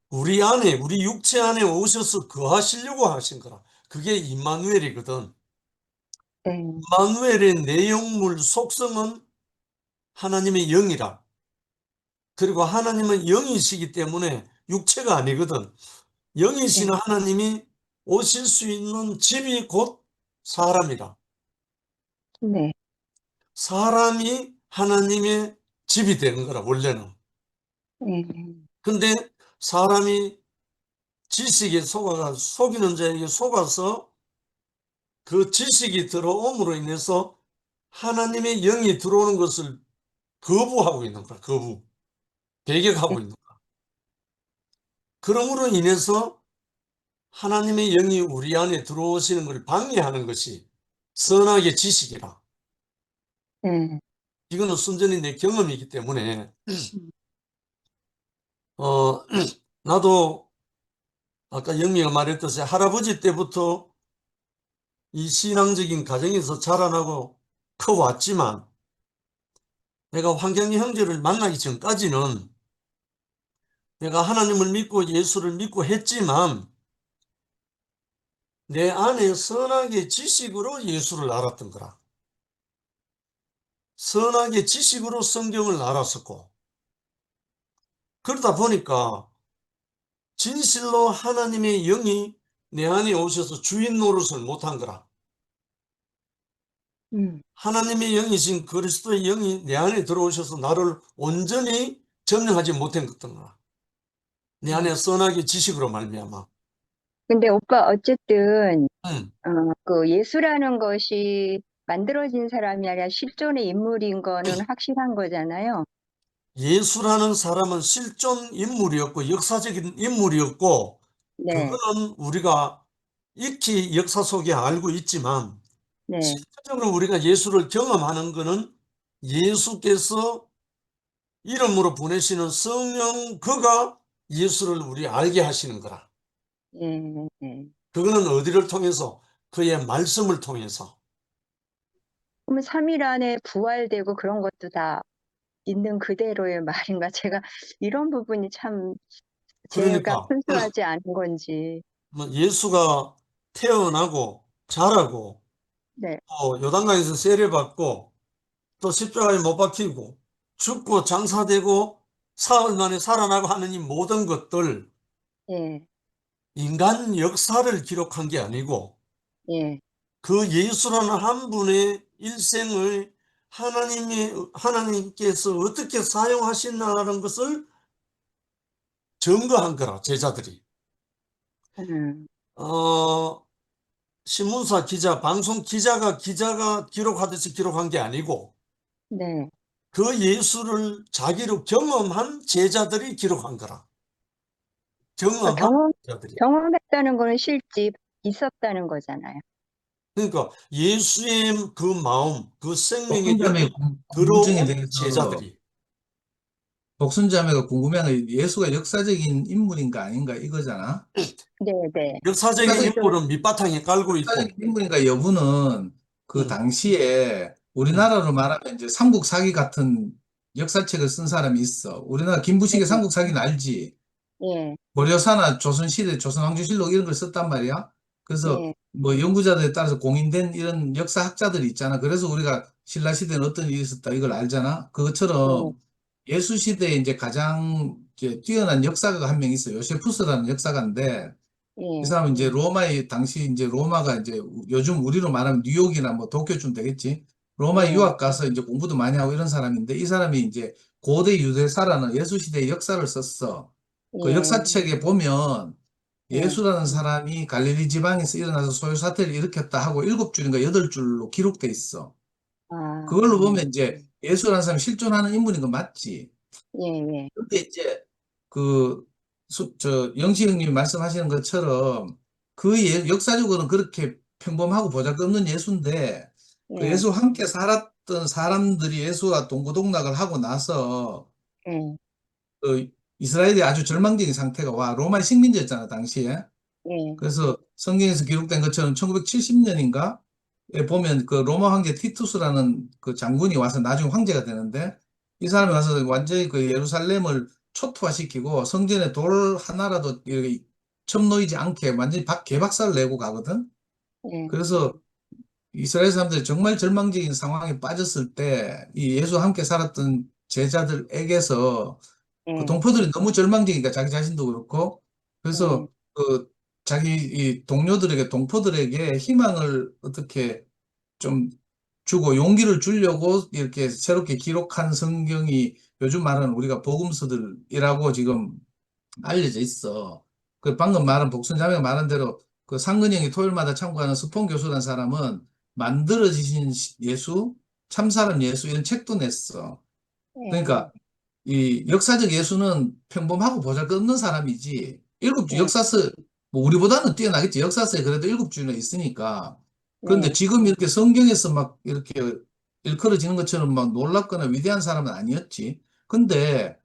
우리 안에 우리 육체 안에 오셔서 거하시려고 하신 거라. 그게 임마누엘이거든. 네, 임마누엘의 내용물 속성은 하나님의 영이라. 그리고 하나님은 영이시기 때문에 육체가 아니거든. 영이신 네, 하나님이 오실 수 있는 집이 곧 사람이라. 네, 사람이 하나님의 집이 되는 거라, 원래는. 네, 근데 사람이 지식에 속아가 속이는 자에게 속아서 그 지식이 들어옴으로 인해서 하나님의 영이 들어오는 것을 거부하고 있는 거야, 거부. 배격하고 있는 거야. 그러므로 인해서 하나님의 영이 우리 안에 들어오시는 것을 방해하는 것이 선악의 지식이라. 네, 이거는 순전히 내 경험이기 때문에 어 나도 아까 영미가 말했듯이 할아버지 때부터 이 신앙적인 가정에서 자라나고 커왔지만 내가 황경희 형제를 만나기 전까지는 내가 하나님을 믿고 예수를 믿고 했지만 내 안에 선악의 지식으로 예수를 알았던 거라. 선악의 지식으로 성경을 알았었고, 그러다 보니까 진실로 하나님의 영이 내 안에 오셔서 주인 노릇을 못한 거라. 하나님의 영이신 그리스도의 영이 내 안에 들어오셔서 나를 온전히 점령하지 못한 거라. 내 안에 선악의 지식으로 말미암아. 근데 오빠 어쨌든 음. 그 예수라는 것이 만들어진 사람이 아니라 실존의 인물인 거는 확실한 거잖아요. 예수라는 사람은 실존 인물이었고 역사적인 인물이었고, 네, 그거는 우리가 익히 역사 속에 알고 있지만 네, 실제적으로 우리가 예수를 경험하는 것은 예수께서 이름으로 보내시는 성령 그가 예수를 우리 알게 하시는 거라. 예, 예. 그거는 어디를 통해서? 그의 말씀을 통해서. 그러면 3일 안에 부활되고 그런 것도 다 있는 그대로의 말인가? 제가 이런 부분이 참 제가 그러니까 순수하지 않은 건지. 뭐 예수가 태어나고 자라고 네, 또 요단강에서 세례받고 또 십자가에 못 박히고 죽고 장사되고 사흘 만에 살아나고 하는 이 모든 것들 예, 인간 역사를 기록한 게 아니고 예. 그 예수라는 한 분의 일생을 하나님께서 어떻게 사용하시나라는 것을 증거한 거라, 제자들이. 음, 신문사 기자, 방송 기자가 기록하듯이 기록한 게 아니고 네. 그 예수를 자기로 경험한 제자들이 기록한 거라. 그러니까 경험한 제자들이. 경험했다는 거는 실제 있었다는 거잖아요. 그러니까 예수의 그 마음, 그 생명의 복순자매 영이 궁금증에 들어온 대해서 제자들이. 복순자매가 궁금해하는 게 예수가 역사적인 인물인가 아닌가 이거잖아. 네, 네. 역사적인 역사적인 인물은 밑바탕에 깔고 있고, 역사적인 인물인가 여부는 그 음. 당시에 우리나라로 말하면 이제 삼국사기 같은 역사책을 쓴 사람이 있어. 우리나라 김부식의 삼국사기는 알지? 예, 고려사나 조선시대 조선왕조실록 이런 걸 썼단 말이야. 그래서 예, 뭐 연구자들에 따라서 공인된 이런 역사학자들이 있잖아. 그래서 우리가 신라시대는 어떤 일이 있었다 이걸 알잖아. 그것처럼 예수 시대에 이제 가장 이제 뛰어난 역사가가 한 명 있어요. 요세푸스라는 역사가인데 이 예, 사람은 이제 로마의 당시 이제 로마가 이제 요즘 우리로 말하면 뉴욕이나 뭐 도쿄쯤 되겠지. 로마에 예, 유학 가서 이제 공부도 많이 하고 이런 사람인데 이 사람이 이제 고대 유대사라는 예수 시대의 역사를 썼어. 그 예, 역사책에 보면 예. 예수라는 사람이 갈릴리 지방에서 일어나서 소요 사태를 일으켰다 하고 7줄인가 8줄로 기록돼 있어. 아, 그걸로 보면 이제 예수라는 사람이 실존하는 인물인 거 맞지? 예, 예, 근데 이제 그 영식 형님이 말씀하시는 것처럼 그 역사적으로는 그렇게 평범하고 보잘것없는 예수인데 그 예, 예수와 함께 살았던 사람들이 예수와 동고동락을 하고 나서 예, 그 이스라엘이 아주 절망적인 상태가 와 로마의 식민지였잖아 당시에. 예, 그래서 성경에서 기록된 것처럼 1970년인가 에 보면 그 로마 황제 티투스라는 그 장군이 와서 나중에 황제가 되는데 이 사람이 와서 완전히 그 예루살렘을 초토화시키고 성전에 돌 하나라도 여기 첨 놓이지 않게 완전히 개박살을 내고 가거든. 예, 그래서 이스라엘 사람들이 정말 절망적인 상황에 빠졌을 때 이 예수와 함께 살았던 제자들에게서 그 예, 동포들이 너무 절망적이니까 자기 자신도 그렇고 그래서 그 자기 이 동료들에게 동포들에게 희망을 어떻게 좀 주고 용기를 주려고 이렇게 새롭게 기록한 성경이 요즘 말하는 우리가 복음서들이라고 지금 알려져 있어. 그 방금 말한 복순자매가 말한 대로 그 상근형이 토요일마다 참고하는 스폰 교수라는 사람은 만들어지신 예수, 참사람 예수 이런 책도 냈어. 그러니까 이 역사적 예수는 평범하고 보잘것없는 사람이지 일곱 주 예, 역사서 뭐 우리보다는 뛰어나겠지. 역사서에 그래도 7주나 있으니까. 그런데 예, 지금 이렇게 성경에서 막 이렇게 일컬어지는 것처럼 막 놀랍거나 위대한 사람은 아니었지. 근데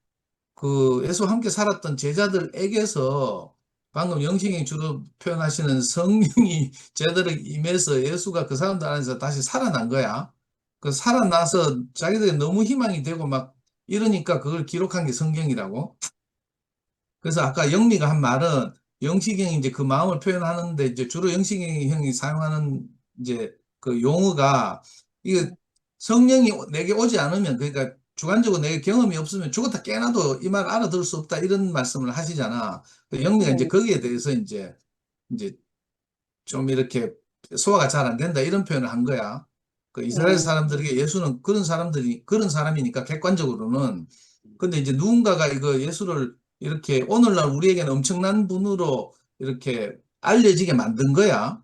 그 예수와 함께 살았던 제자들에게서 방금 영식이 주로 표현하시는 성령이 제자들에게 임해서 예수가 그 사람들 안에서 다시 살아난 거야. 그 살아나서 자기들이 너무 희망이 되고 막 이러니까 그걸 기록한 게 성경이라고. 그래서 아까 영미가 한 말은 영식이 형이 이제 그 마음을 표현하는데 이제 주로 영식이 형이 사용하는 이제 그 용어가 이게 성령이 내게 오지 않으면 그러니까 주관적으로 내게 경험이 없으면 죽었다 깨어나도 이 말 알아들을 수 없다 이런 말씀을 하시잖아. 그 영미가 이제 거기에 대해서 이제 좀 이렇게 소화가 잘 안 된다 이런 표현을 한 거야. 그 이스라엘 사람들에게 예수는 그런 사람이니까 객관적으로는. 근데 이제 누군가가 이거 예수를 이렇게 오늘날 우리에게는 엄청난 분으로 이렇게 알려지게 만든 거야.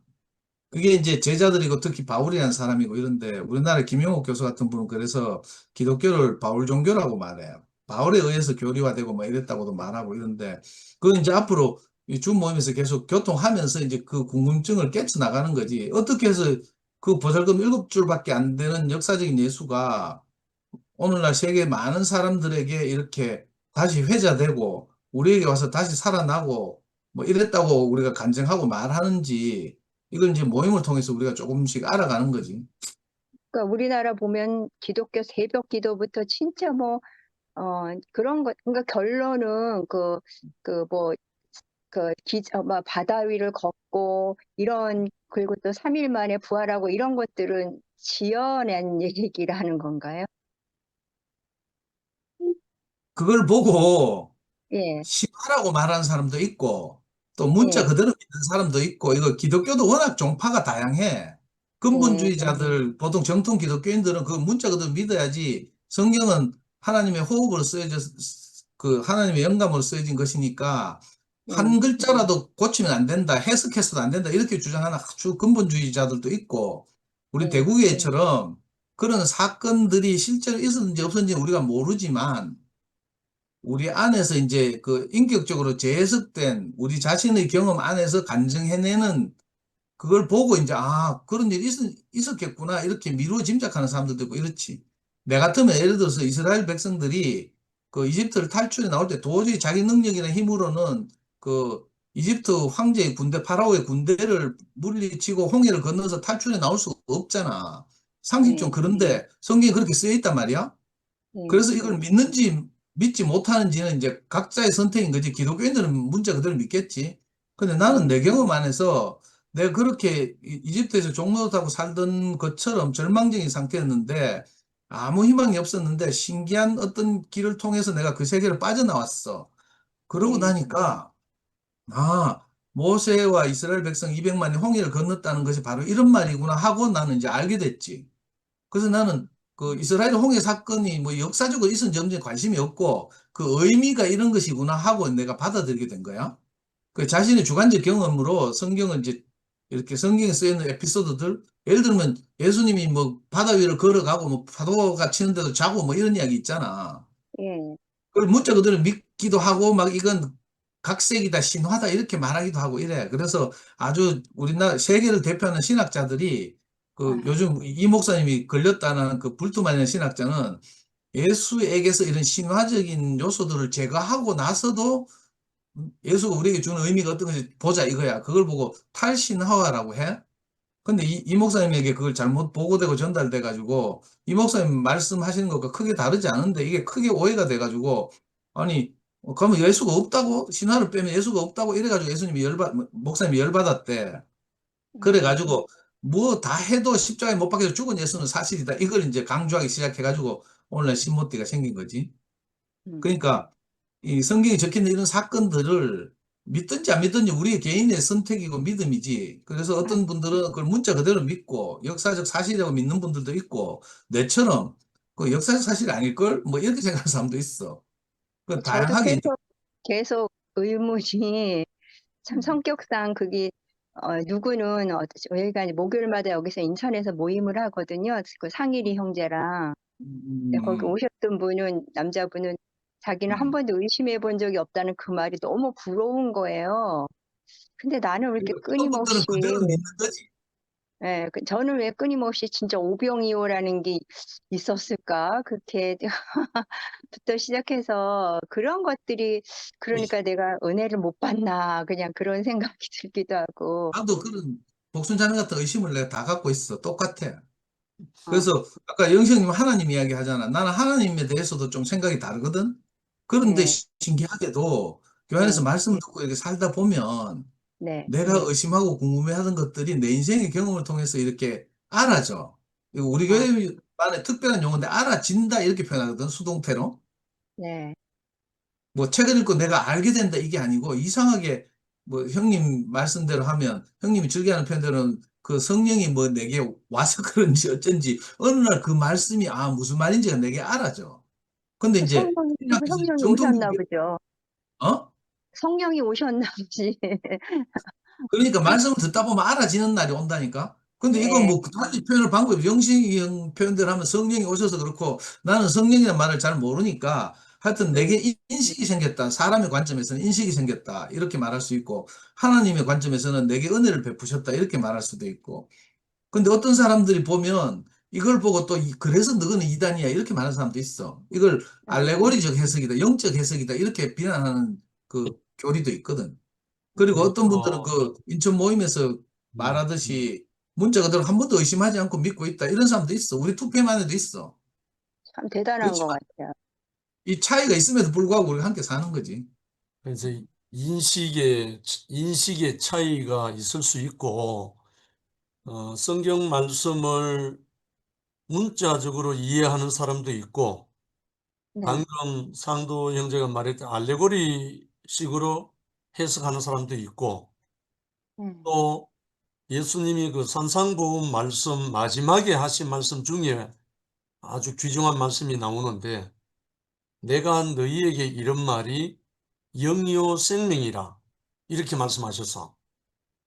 그게 이제 제자들이고 특히 바울이라는 사람이고 이런데 우리나라 김용옥 교수 같은 분은 그래서 기독교를 바울 종교라고 말해요. 바울에 의해서 교리화되고 뭐 이랬다고도 말하고 이런데 그건 이제 앞으로 이 주 모임에서 계속 교통하면서 이제 그 궁금증을 깨쳐 나가는 거지. 어떻게 해서 그 보살금 7줄밖에 안 되는 역사적인 예수가 오늘날 세계 많은 사람들에게 이렇게 다시 회자되고 우리에게 와서 다시 살아나고 뭐 이랬다고 우리가 간증하고 말하는지 이걸 이제 모임을 통해서 우리가 조금씩 알아가는 거지. 그러니까 우리나라 보면 기독교 새벽 기도부터 진짜 뭐, 그런 것, 그러니까 결론은 뭐 바다 위를 걷고 이런, 그리고 또 3일 만에 부활하고 이런 것들은 지어낸 얘기라는 건가요? 그걸 보고 예, 신화라고 말하는 사람도 있고 또 문자 예, 그대로 믿는 사람도 있고 이거 기독교도 워낙 종파가 다양해. 근본주의자들 보통 정통 기독교인들은 그 문자 그대로 믿어야지 성경은 하나님의 호흡으로 쓰여져 그 하나님의 영감으로 쓰여진 것이니까 한 글자라도 고치면 안 된다, 해석해서도 안 된다 이렇게 주장하는 아주 근본주의자들도 있고 우리 예, 대구교회처럼 그런 사건들이 실제로 있었는지 없었는지 우리가 모르지만 우리 안에서 이제 그 인격적으로 재해석된 우리 자신의 경험 안에서 간증해내는 그걸 보고 이제 아 그런 일이 있었겠구나 이렇게 미루어 짐작하는 사람들도 있고 이렇지. 내 같으면 예를 들어서 이스라엘 백성들이 그 이집트를 탈출해 나올 때 도저히 자기 능력이나 힘으로는 그 이집트 황제의 군대 파라오의 군대를 물리치고 홍해를 건너서 탈출해 나올 수 없잖아. 상식적으로 그런데 성경에 그렇게 쓰여 있단 말이야. 그래서 이걸 믿는지 믿지 못하는지는 이제 각자의 선택인 거지. 기독교인들은 문자 그대로 믿겠지. 근데 나는 내 경험 안에서 내가 그렇게 이집트에서 종노릇하고 살던 것처럼 절망적인 상태였는데 아무 희망이 없었는데 신기한 어떤 길을 통해서 내가 그 세계를 빠져나왔어. 그러고 나니까 아, 모세와 이스라엘 백성 200만이 홍해를 건넜다는 것이 바로 이런 말이구나 하고 나는 이제 알게 됐지. 그래서 나는 그 이스라엘 홍해 사건이 뭐 역사적으로 있었는지 없는지 관심이 없고 그 의미가 이런 것이구나 하고 내가 받아들이게 된 거야. 그 자신의 주관적 경험으로 성경을 이제 이렇게 성경에 쓰여 있는 에피소드들 예를 들면 예수님이 뭐 바다 위를 걸어가고 뭐 파도가 치는데도 자고 뭐 이런 이야기 있잖아. 예, 그걸 문자 그대로 믿기도 하고 막 이건 각색이다 신화다 이렇게 말하기도 하고 이래. 그래서 아주 우리나라 세계를 대표하는 신학자들이 그 요즘 이 목사님이 걸렸다는 그 불투만이라는 신학자는 예수에게서 이런 신화적인 요소들을 제거하고 나서도 예수가 우리에게 주는 의미가 어떤 건지 보자 이거야. 그걸 보고 탈신화라고 해. 근데 이 목사님에게 그걸 잘못 보고되고 전달돼 가지고 이 목사님 말씀하시는 것과 크게 다르지 않은데 이게 크게 오해가 돼 가지고 아니 그러면 예수가 없다고 신화를 빼면 예수가 없다고 이래 가지고 예수님이 목사님이 열받았대. 그래 가지고 뭐 다 해도 십자가에 못 박혀서 죽은 예수는 사실이다. 이걸 이제 강조하기 시작해 가지고 오늘날 신모띠가 생긴 거지. 그러니까 이 성경에 적혀있는 이런 사건들을 믿든지 안 믿든지 우리 개인의 선택이고 믿음이지. 그래서 어떤 분들은 그걸 문자 그대로 믿고 역사적 사실이라고 믿는 분들도 있고 내처럼 그 역사적 사실이 아닐걸? 뭐 이렇게 생각하는 사람도 있어. 그 저도 다양하게 이제 계속 의문이 참 성격상 그게 누구는 저희가 이제 목요일마다 여기서 인천에서 모임을 하거든요. 그 상일이 형제랑. 근데 거기 오셨던 분은 남자분은 자기는 한 번도 의심해 본 적이 없다는 그 말이 너무 부러운 거예요. 근데 나는 왜 이렇게 어떤 분들은 끊임없이 그대로 믿는 거지. 저는 왜 끊임없이 진짜 오병이어라는 게 있었을까? 그렇게 부터 시작해서 그런 것들이 그러니까 내가 은혜를 못 받나 그냥 그런 생각이 들기도 하고. 나도 그런 복순자능 같은 의심을 내가 다 갖고 있어. 똑같아. 어, 그래서 아까 영생님 하나님 이야기 하잖아. 나는 하나님에 대해서도 좀 생각이 다르거든. 그런데 예, 신기하게도 교회 안에서 네, 말씀을 듣고 이렇게 살다 보면 네, 내가 의심하고 궁금해하던 것들이 내 인생의 경험을 통해서 이렇게 알아져. 이거 우리 아, 교회만의 특별한 용어인데 알아진다 이렇게 표현하거든, 수동태로. 네, 뭐 책을 읽고 내가 알게 된다 이게 아니고 이상하게 뭐 형님 말씀대로 하면 형님이 즐겨하는 표현대로는 그 성령이 뭐 내게 와서 그런지 어쩐지 어느 날 그 말씀이 아 무슨 말인지가 내게 알아져. 근데 이제 신약에서 성령이 오셨나 정통교 보죠. 어? 성령이 오셨나 보지. 그러니까 말씀을 듣다 보면 알아지는 날이 온다니까. 근데 이건 네, 뭐 다시 표현할 방법이 영식형 표현대로 하면 성령이 오셔서 그렇고 나는 성령이라는 말을 잘 모르니까 하여튼 내게 인식이 생겼다. 사람의 관점에서는 인식이 생겼다. 이렇게 말할 수 있고 하나님의 관점에서는 내게 은혜를 베푸셨다. 이렇게 말할 수도 있고. 근데 어떤 사람들이 보면 이걸 보고 또 그래서 너는 이단이야. 이렇게 말하는 사람도 있어. 이걸 알레고리적 해석이다. 영적 해석이다. 이렇게 비난하는 그 교리도 있거든. 그리고 어떤 분들은 그 인천 모임에서 말하듯이 문자 그대로 한 번도 의심하지 않고 믿고 있다. 이런 사람도 있어. 우리 투표만 해도 있어. 참 대단한 것 그렇지만 같아요. 이 차이가 있음에도 불구하고 우리가 함께 사는 거지. 그래서 인식의 차이가 있을 수 있고, 성경 말씀을 문자적으로 이해하는 사람도 있고, 네, 방금 상도 형제가 말했던 알레고리식으로 해석하는 사람도 있고, 음, 또 예수님이 그 산상복음 말씀 마지막에 하신 말씀 중에 아주 귀중한 말씀이 나오는데, 내가 너희에게 이런 말이 영이요 생명이라 이렇게 말씀하셔서,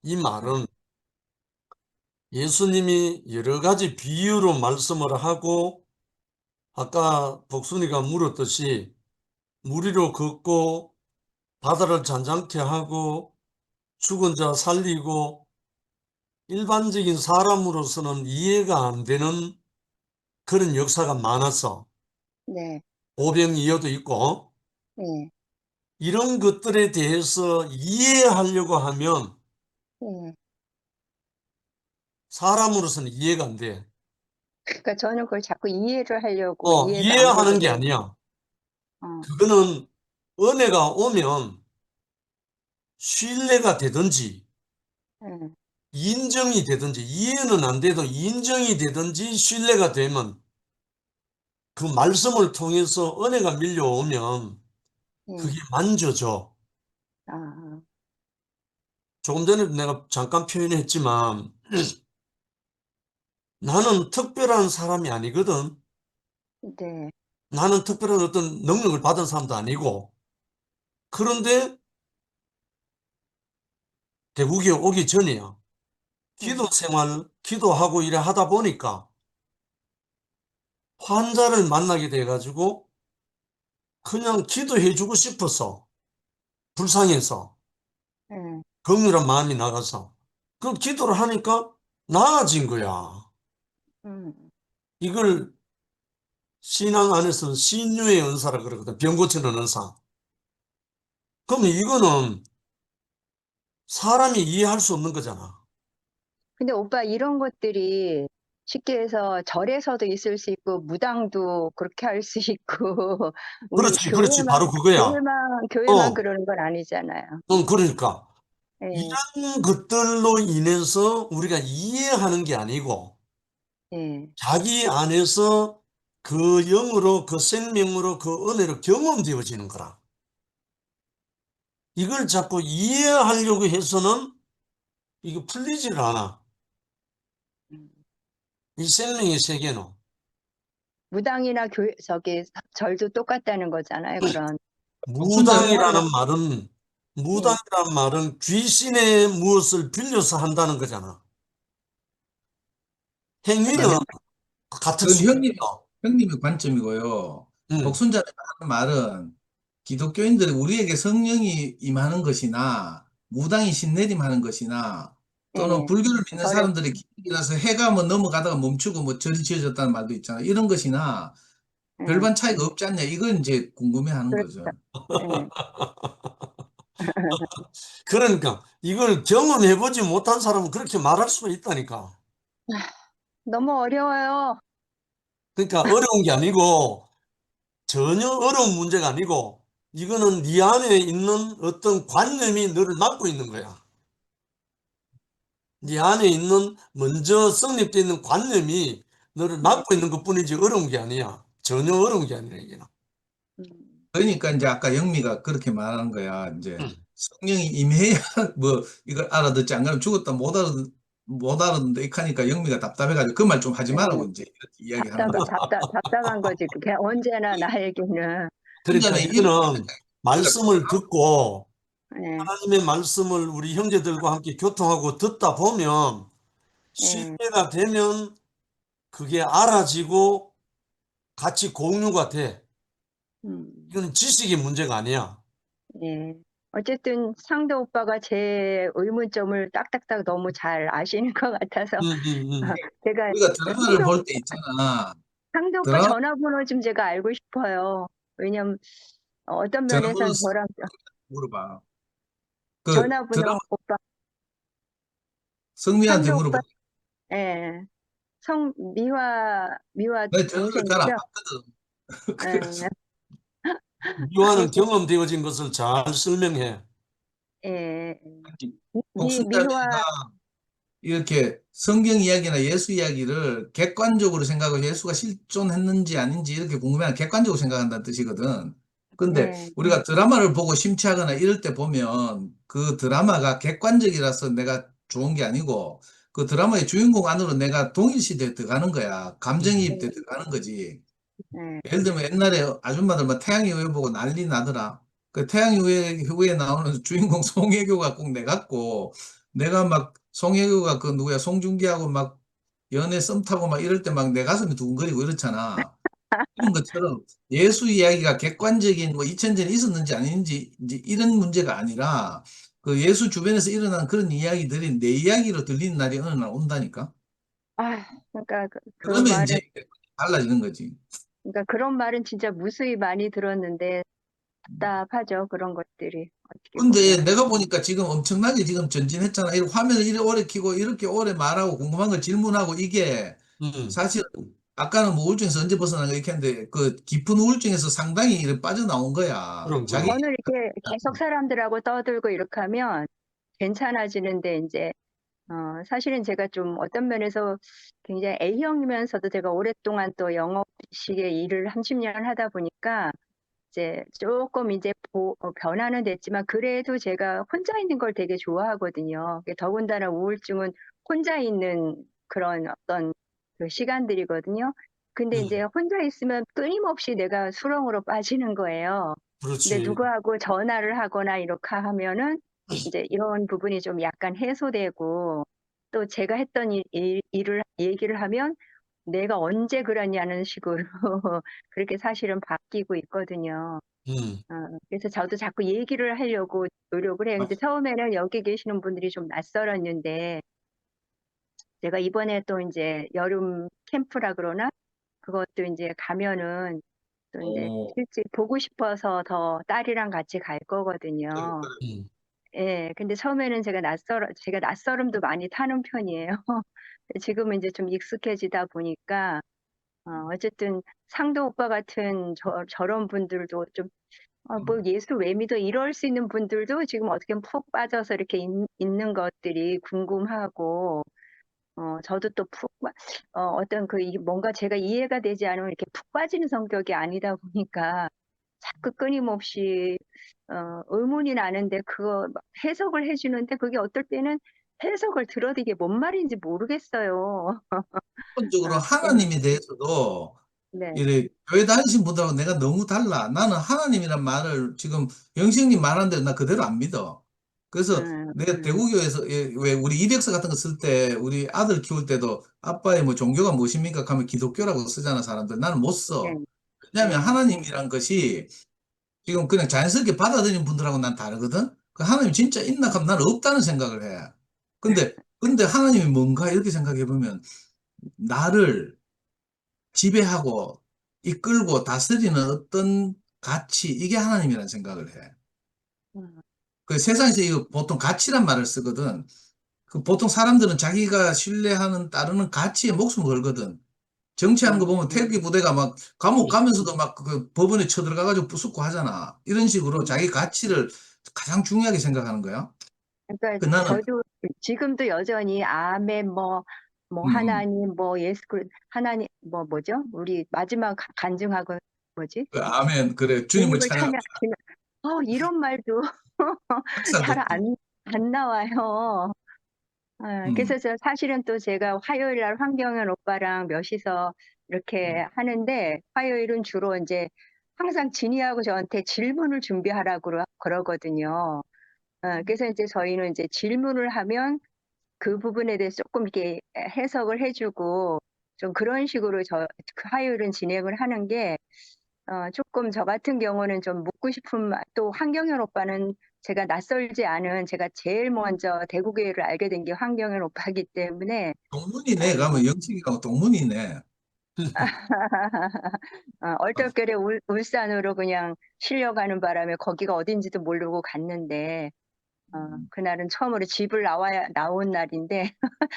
이 말은 예수님이 여러 가지 비유로 말씀을 하고 아까 복순이가 물었듯이 물 위로 걷고 바다를 잔잔케 하고 죽은 자 살리고 일반적인 사람으로서는 이해가 안 되는 그런 역사가 많아서 네, 오병이어도 있고 네, 이런 것들에 대해서 이해하려고 하면 네. 사람으로서는 이해가 안 돼. 그러니까 저는 그걸 자꾸 이해를 하려고 이해가 안 이해하는 게 되거든요. 아니야. 어, 그거는 은혜가 오면 신뢰가 되든지 네, 인정이 되든지 이해는 안 돼도 인정이 되든지 신뢰가 되면 그 말씀을 통해서 은혜가 밀려오면 네, 그게 만져져. 아, 조금 전에 내가 잠깐 표현했지만 나는 특별한 사람이 아니거든. 네, 나는 특별한 어떤 능력을 받은 사람도 아니고. 그런데 대국에 오기 전이야. 기도 네, 생활, 기도하고 이래 하다 보니까 환자를 만나게 돼가지고 그냥 기도해주고 싶어서 불쌍해서 네, 긍휼한 마음이 나가서 그 기도를 하니까 나아진 거야. 음, 이걸 신앙 안에서는 신유의 은사라 그러거든. 병 고치는 은사. 그러면 이거는 사람이 이해할 수 없는 거잖아. 근데 오빠 이런 것들이 쉽게 해서 절에서도 있을 수 있고 무당도 그렇게 할 수 있고 우리 그렇지, 그렇지. 바로 그거야. 교회만 어, 그러는 건 아니잖아요. 그러니까. 예, 이런 것들로 인해서 우리가 이해하는 게 아니고 예, 자기 안에서 그 영으로 그 생명으로 그 은혜로 경험되어지는 거라. 이걸 자꾸 이해하려고 해서는 이거 풀리질 않아. 음. 이 생명의 세계는. 무당이나 절도 똑같다는 거잖아요. 그런 복순자를 영혼을 무당이라는 말은 예, 무당이라는 말은 귀신의 무엇을 빌려서 한다는 거잖아. 행위는 맞아. 같을 그건 수가 있어. 형님의 관점이고요. 응, 복순자를 하는 말은 기독교인들이 우리에게 성령이 임하는 것이나 무당이 신내림하는 것이나 또는 예, 불교를 믿는 절에 사람들이 기이라서 해가 뭐 넘어가다가 멈추고 뭐 절이 지어졌다는 말도 있잖아. 이런 것이나 예, 별반 차이가 없지 않냐. 이걸 이제 궁금해하는 그렇죠. 거죠. 예. 그러니까 이걸 경험해보지 못한 사람은 그렇게 말할 수가 있다니까. 너무 어려워요. 그러니까 어려운 게 아니고 전혀 어려운 문제가 아니고 이거는 네 안에 있는 어떤 관념이 너를 막고 있는 거야. 네 안에 있는 먼저 성립되어 있는 관념이 너를 막고 있는 것뿐이지 어려운 게 아니야. 전혀 어려운 게 아니라 이게. 그러니까 이제 아까 영미가 그렇게 말하는 거야. 이제 음. 성령이 임해야 뭐 이걸 알아듣지, 안 그러면 죽었다 못 알아듣는다 이렇게 하니까 영미가 답답해가지고 그 말 좀 하지 말라고 이제 이렇게 이야기하는 거지. 답답한 거지. 그게 언제나 나에게는. 그러니까 혼자는 이거는 말씀을 듣고 예, 하나님의 말씀을 우리 형제들과 함께 교통하고 듣다 보면 예, 신뢰가 되면 그게 알아지고 같이 공유가 돼. 이건 지식의 문제가 아니야. 예. 어쨌든 상도 오빠가 제 의문점을 딱딱딱 너무 잘 아시는 것 같아서 제가 우리가 드라마를 볼 때 있잖아. 상도 오빠 드라마 전화번호 좀 제가 알고 싶어요. 왜냐면 어떤 전화번호 면에서는 저랑 물어봐. 그 드라마 전화번호 오빠 성미한테 상도 오빠 물어봐. 예. 미화 내 전화를 잘 안 동생이죠? 받거든. 그래서 예. 미화는 그래서 경험되어진 것을 잘 설명해. 예. 복순자매가 미화 이렇게 성경 이야기나 예수 이야기를 객관적으로 생각하고 예수가 실존했는지 아닌지 이렇게 궁금해하는 객관적으로 생각한다는 뜻이거든. 근데 예. 우리가 드라마를 보고 심취하거나 이럴 때 보면 그 드라마가 객관적이라서 내가 좋은 게 아니고 그 드라마의 주인공 안으로 내가 동일시대에 들어가는 거야. 감정이입돼 들어가는 거지. 예. 예를 들면 옛날에 아줌마들 막 태양의 후예 보고 난리 나더라. 그 태양의 후예 나오는 주인공 송혜교가 꼭 내 같고, 내가 막 송혜교가 그 누구야 송중기하고 막 연애 썸 타고 막 이럴 때 막 내 가슴이 두근거리고 이렇잖아. 이런 것처럼 예수 이야기가 객관적인 뭐 2000년에 있었는지 아닌지 이제 이런 문제가 아니라 그 예수 주변에서 일어난 그런 이야기들이 내 이야기로 들리는 날이 어느 날 온다니까. 아, 그러니까 그 그러면 말은 이제 달라지는 거지. 그러니까 그런 말은 진짜 무수히 많이 들었는데 답답하죠. 그런 것들이 어떻게 근데 보면. 내가 보니까 지금 엄청나게 지금 전진했잖아. 이 화면을 이렇게 오래 켜고 이렇게 오래 말하고 궁금한 걸 질문하고 이게 사실 아까는 뭐 우울증에서 언제 벗어나가 이렇게 했는데 그 깊은 우울증에서 상당히 이렇게 빠져나온 거야. 그럼, 자기 저는 이렇게 계속 사람들하고 떠들고 이렇게 하면 괜찮아지는데 이제 사실은 제가 좀 어떤 면에서 굉장히 A형이면서도 제가 오랫동안 또 영업식의 일을 30년 하다 보니까 이제 조금 이제 변화는 됐지만 그래도 제가 혼자 있는 걸 되게 좋아하거든요. 더군다나 우울증은 혼자 있는 그런 어떤 그 시간들이거든요. 근데 이제 혼자 있으면 끊임없이 내가 수렁으로 빠지는 거예요. 근데 그렇지. 누구하고 전화를 하거나 이렇게 하면은 이제 이런 부분이 좀 약간 해소되고 또 제가 했던 일을 얘기를 하면 내가 언제 그러냐는 식으로 그렇게 사실은 바뀌고 있거든요. 그래서 저도 자꾸 얘기를 하려고 노력을 해요. 근데 처음에는 여기 계시는 분들이 좀 낯설었는데 제가 이번에 또 이제 여름 캠프라 그러나 그것도 이제 가면은 또 이제 실제 보고 싶어서 더 딸이랑 같이 갈 거거든요. 예, 근데 처음에는 제가 낯설음도 많이 타는 편이에요. 지금은 이제 좀 익숙해지다 보니까, 어쨌든 상도 오빠 같은 저런 분들도 좀, 뭐 예수 왜 믿어? 이럴 수 있는 분들도 지금 어떻게 보면 푹 빠져서 이렇게 있는 것들이 궁금하고, 저도 또 어떤 뭔가 제가 이해가 되지 않으면 이렇게 푹 빠지는 성격이 아니다 보니까 자꾸 끊임없이 의문이 나는데 그거 막 해석을 해주는데 그게 어떨 때는 해석을 들어도 이게 뭔 말인지 모르겠어요. 기본적으로 예, 하나님에 대해서도 네, 이래 교회 다니신 분들하고 내가 너무 달라. 나는 하나님이란 말을 지금 영식님 말한 대로 나 그대로 안 믿어. 그래서 내가 대구교에서 왜 우리 이력서 같은 거 쓸 때 우리 아들 키울 때도 아빠의 뭐 종교가 무엇입니까? 하면 기독교라고 쓰잖아 사람들. 나는 못 네, 써. 왜냐하면 네, 하나님이란 것이 지금 그냥 자연스럽게 받아들이는 분들하고 난 다르거든. 그 하나님 진짜 있나 하면 나는 없다는 생각을 해. 근데 하나님이 뭔가 이렇게 생각해 보면 나를 지배하고 이끌고 다스리는 어떤 가치, 이게 하나님이라는 생각을 해. 그 세상에서 이거 보통 가치란 말을 쓰거든. 그 보통 사람들은 자기가 신뢰하는 따르는 가치에 목숨을 걸거든. 정치하는 거 보면 태극기 부대가 막 감옥 가면서도 막 그 법원에 쳐들어가가지고 부수고 하잖아. 이런 식으로 자기 가치를 가장 중요하게 생각하는 거야. 그러니까 그 나는 저도 지금도 여전히 아멘 뭐 음, 하나님 뭐 예수 하나님 뭐죠? 우리 마지막 간증하고 뭐지? 그 아멘 그래 주님을 주님을 찬양 찬양하시는 이런 말도 항상 잘 듣지. 안 나와요. 그래서 저 사실은 또 제가 화요일 날 황경현 오빠랑 몇이서 이렇게 하는데 화요일은 주로 이제 항상 진이하고 저한테 질문을 준비하라고 그러거든요. 그래서 이제 저희는 이제 질문을 하면 그 부분에 대해서 조금 이렇게 해석을 해주고 좀 그런 식으로 그 화요일은 진행을 하는 게 조금 저 같은 경우는 좀 묻고 싶은 또 황경현 오빠는 제가 낯설지 않은 제가 제일 먼저 대구교회를 알게 된 게 황경현 오빠이기 때문에 동문이네. 가면 영식이가 동문이네. 얼떨결에 울산으로 그냥 실려가는 바람에 거기가 어딘지도 모르고 갔는데 그날은 처음으로 집을 나온 날인데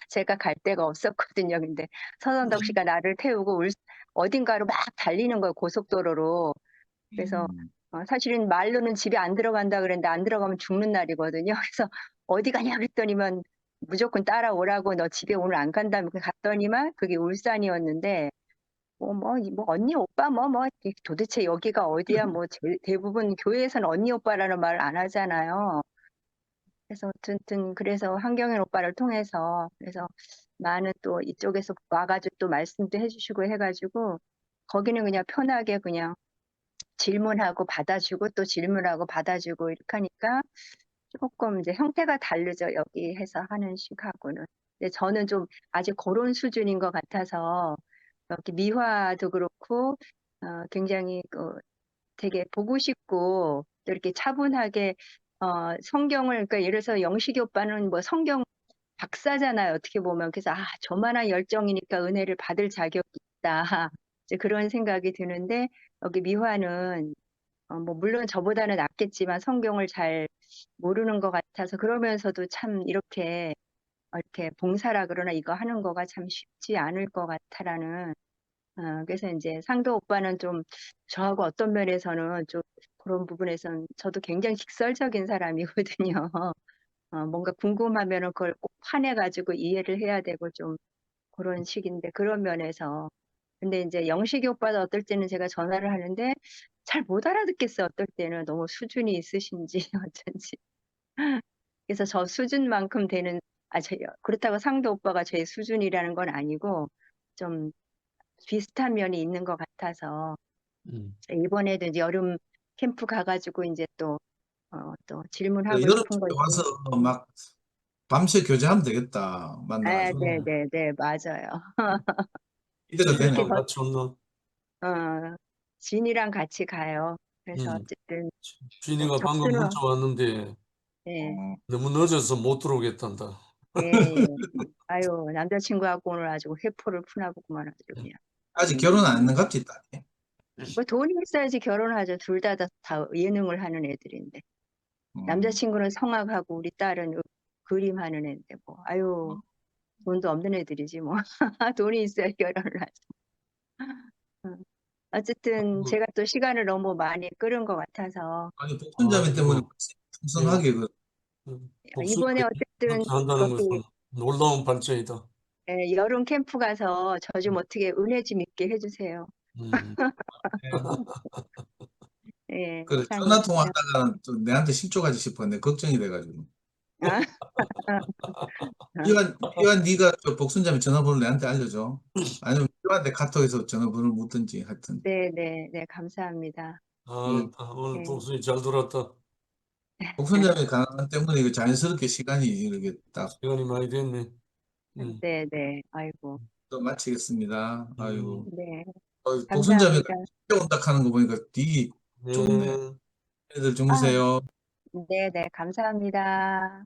제가 갈 데가 없었거든요. 근데 서선덕 씨가 나를 태우고 어딘가로 막 달리는 거예요. 고속도로로. 그래서 사실은 말로는 집에 안 들어간다 그랬는데 안 들어가면 죽는 날이거든요. 그래서 어디 가냐 그랬더니만 무조건 따라오라고 너 집에 오늘 안 간다며 갔더니만 그게 울산이었는데 뭐 언니 오빠 도대체 여기가 어디야 뭐 대부분 교회에서는 언니 오빠라는 말 안 하잖아요. 그래서 어쨌든 그래서 황경현 오빠를 통해서 그래서 많은 또 이쪽에서 와가지고 또 말씀도 해주시고 해가지고 거기는 그냥 편하게 그냥 질문하고 받아주고 또 질문하고 받아주고 이렇게 하니까 조금 이제 형태가 다르죠. 여기 해서 하는 식하고는. 근데 저는 좀 아직 그런 수준인 것 같아서 이렇게 미화도 그렇고 굉장히 되게 보고 싶고 또 이렇게 차분하게 성경을 그러니까 예를 들어서 영식이 오빠는 뭐 성경 박사잖아요. 어떻게 보면 그래서 저만한 열정이니까 은혜를 받을 자격이 있다. 이제 그런 생각이 드는데 여기 미화는 뭐 물론 저보다는 낫겠지만 성경을 잘 모르는 것 같아서 그러면서도 참 이렇게 봉사라 그러나 이거 하는 거가 참 쉽지 않을 것 같아라는 그래서 이제 상도 오빠는 좀 저하고 어떤 면에서는 좀 그런 부분에서는 저도 굉장히 직설적인 사람이거든요. 뭔가 궁금하면은 그걸 꼭 파내가지고 이해를 해야 되고 좀 그런 식인데 그런 면에서 근데 이제 영식이 오빠도 어떨 때는 제가 전화를 하는데 잘 못 알아듣겠어요. 어떨 때는 너무 수준이 있으신지 어쩐지. 그래서 저 수준만큼 되는 그렇다고 상도 오빠가 제 수준이라는 건 아니고 좀 비슷한 면이 있는 것 같아서 이번에도 이제 여름 캠프 가가지고 이제 또 질문하고 여름 싶은 거 집에 있으면 와서 막 밤새 교제하면 되겠다. 만나가지고. 네, 맞아요. 이대가 되네. 그렇게 같이 온나? 진이랑 같이 가요. 그래서 어쨌든 준이가 방금 접수는 문자 왔는데 네, 너무 늦어서 못 들어오겠단다. 예. 아유 남자친구하고 오늘 아주 회포를 푸나 보구만 아주 그냥. 아직 결혼 안 했는갑지, 딸이. 뭐 돈이 있어야지 결혼하죠. 둘 다 예능을 하는 애들인데. 남자친구는 성악하고 우리 딸은 그림 하는 애인데 뭐 아유 돈도 없는 애들이지 뭐. 돈이 있어야 결혼을 하죠. 어쨌든 제가 또 시간을 너무 많이 끌은 것 같아서 아니, 복순자매 때문에 아이고, 풍성하게 이번에 복수를 어쨌든 그렇게 한다는 거기 것은 놀라운 발전이다. 여름 캠프 가서 저 좀 어떻게 은혜 좀 있게 해주세요. 음. 예, 그래, 참 전화 통화하다가 또 내한테 실족하지 싶었네. 걱정이 돼가지고. 이완 네가 저 복순자매 전화번호 내한테 알려줘. 아니면 이완한테 카톡에서 전화번호를 묻든지 하여튼. 네, 감사합니다. 오늘 네. 복순이 잘 돌았다. 복순자매 가난 때문에 이거 자연스럽게 시간이 이렇게 딱 시간이 많이 됐네. 네, 아이고, 또 마치겠습니다. 아이고. 네, 복순자매가 감사합니다. 온다 하는 거 보니까 되게 좋네. 네. 애들 주무세요. 네, 감사합니다.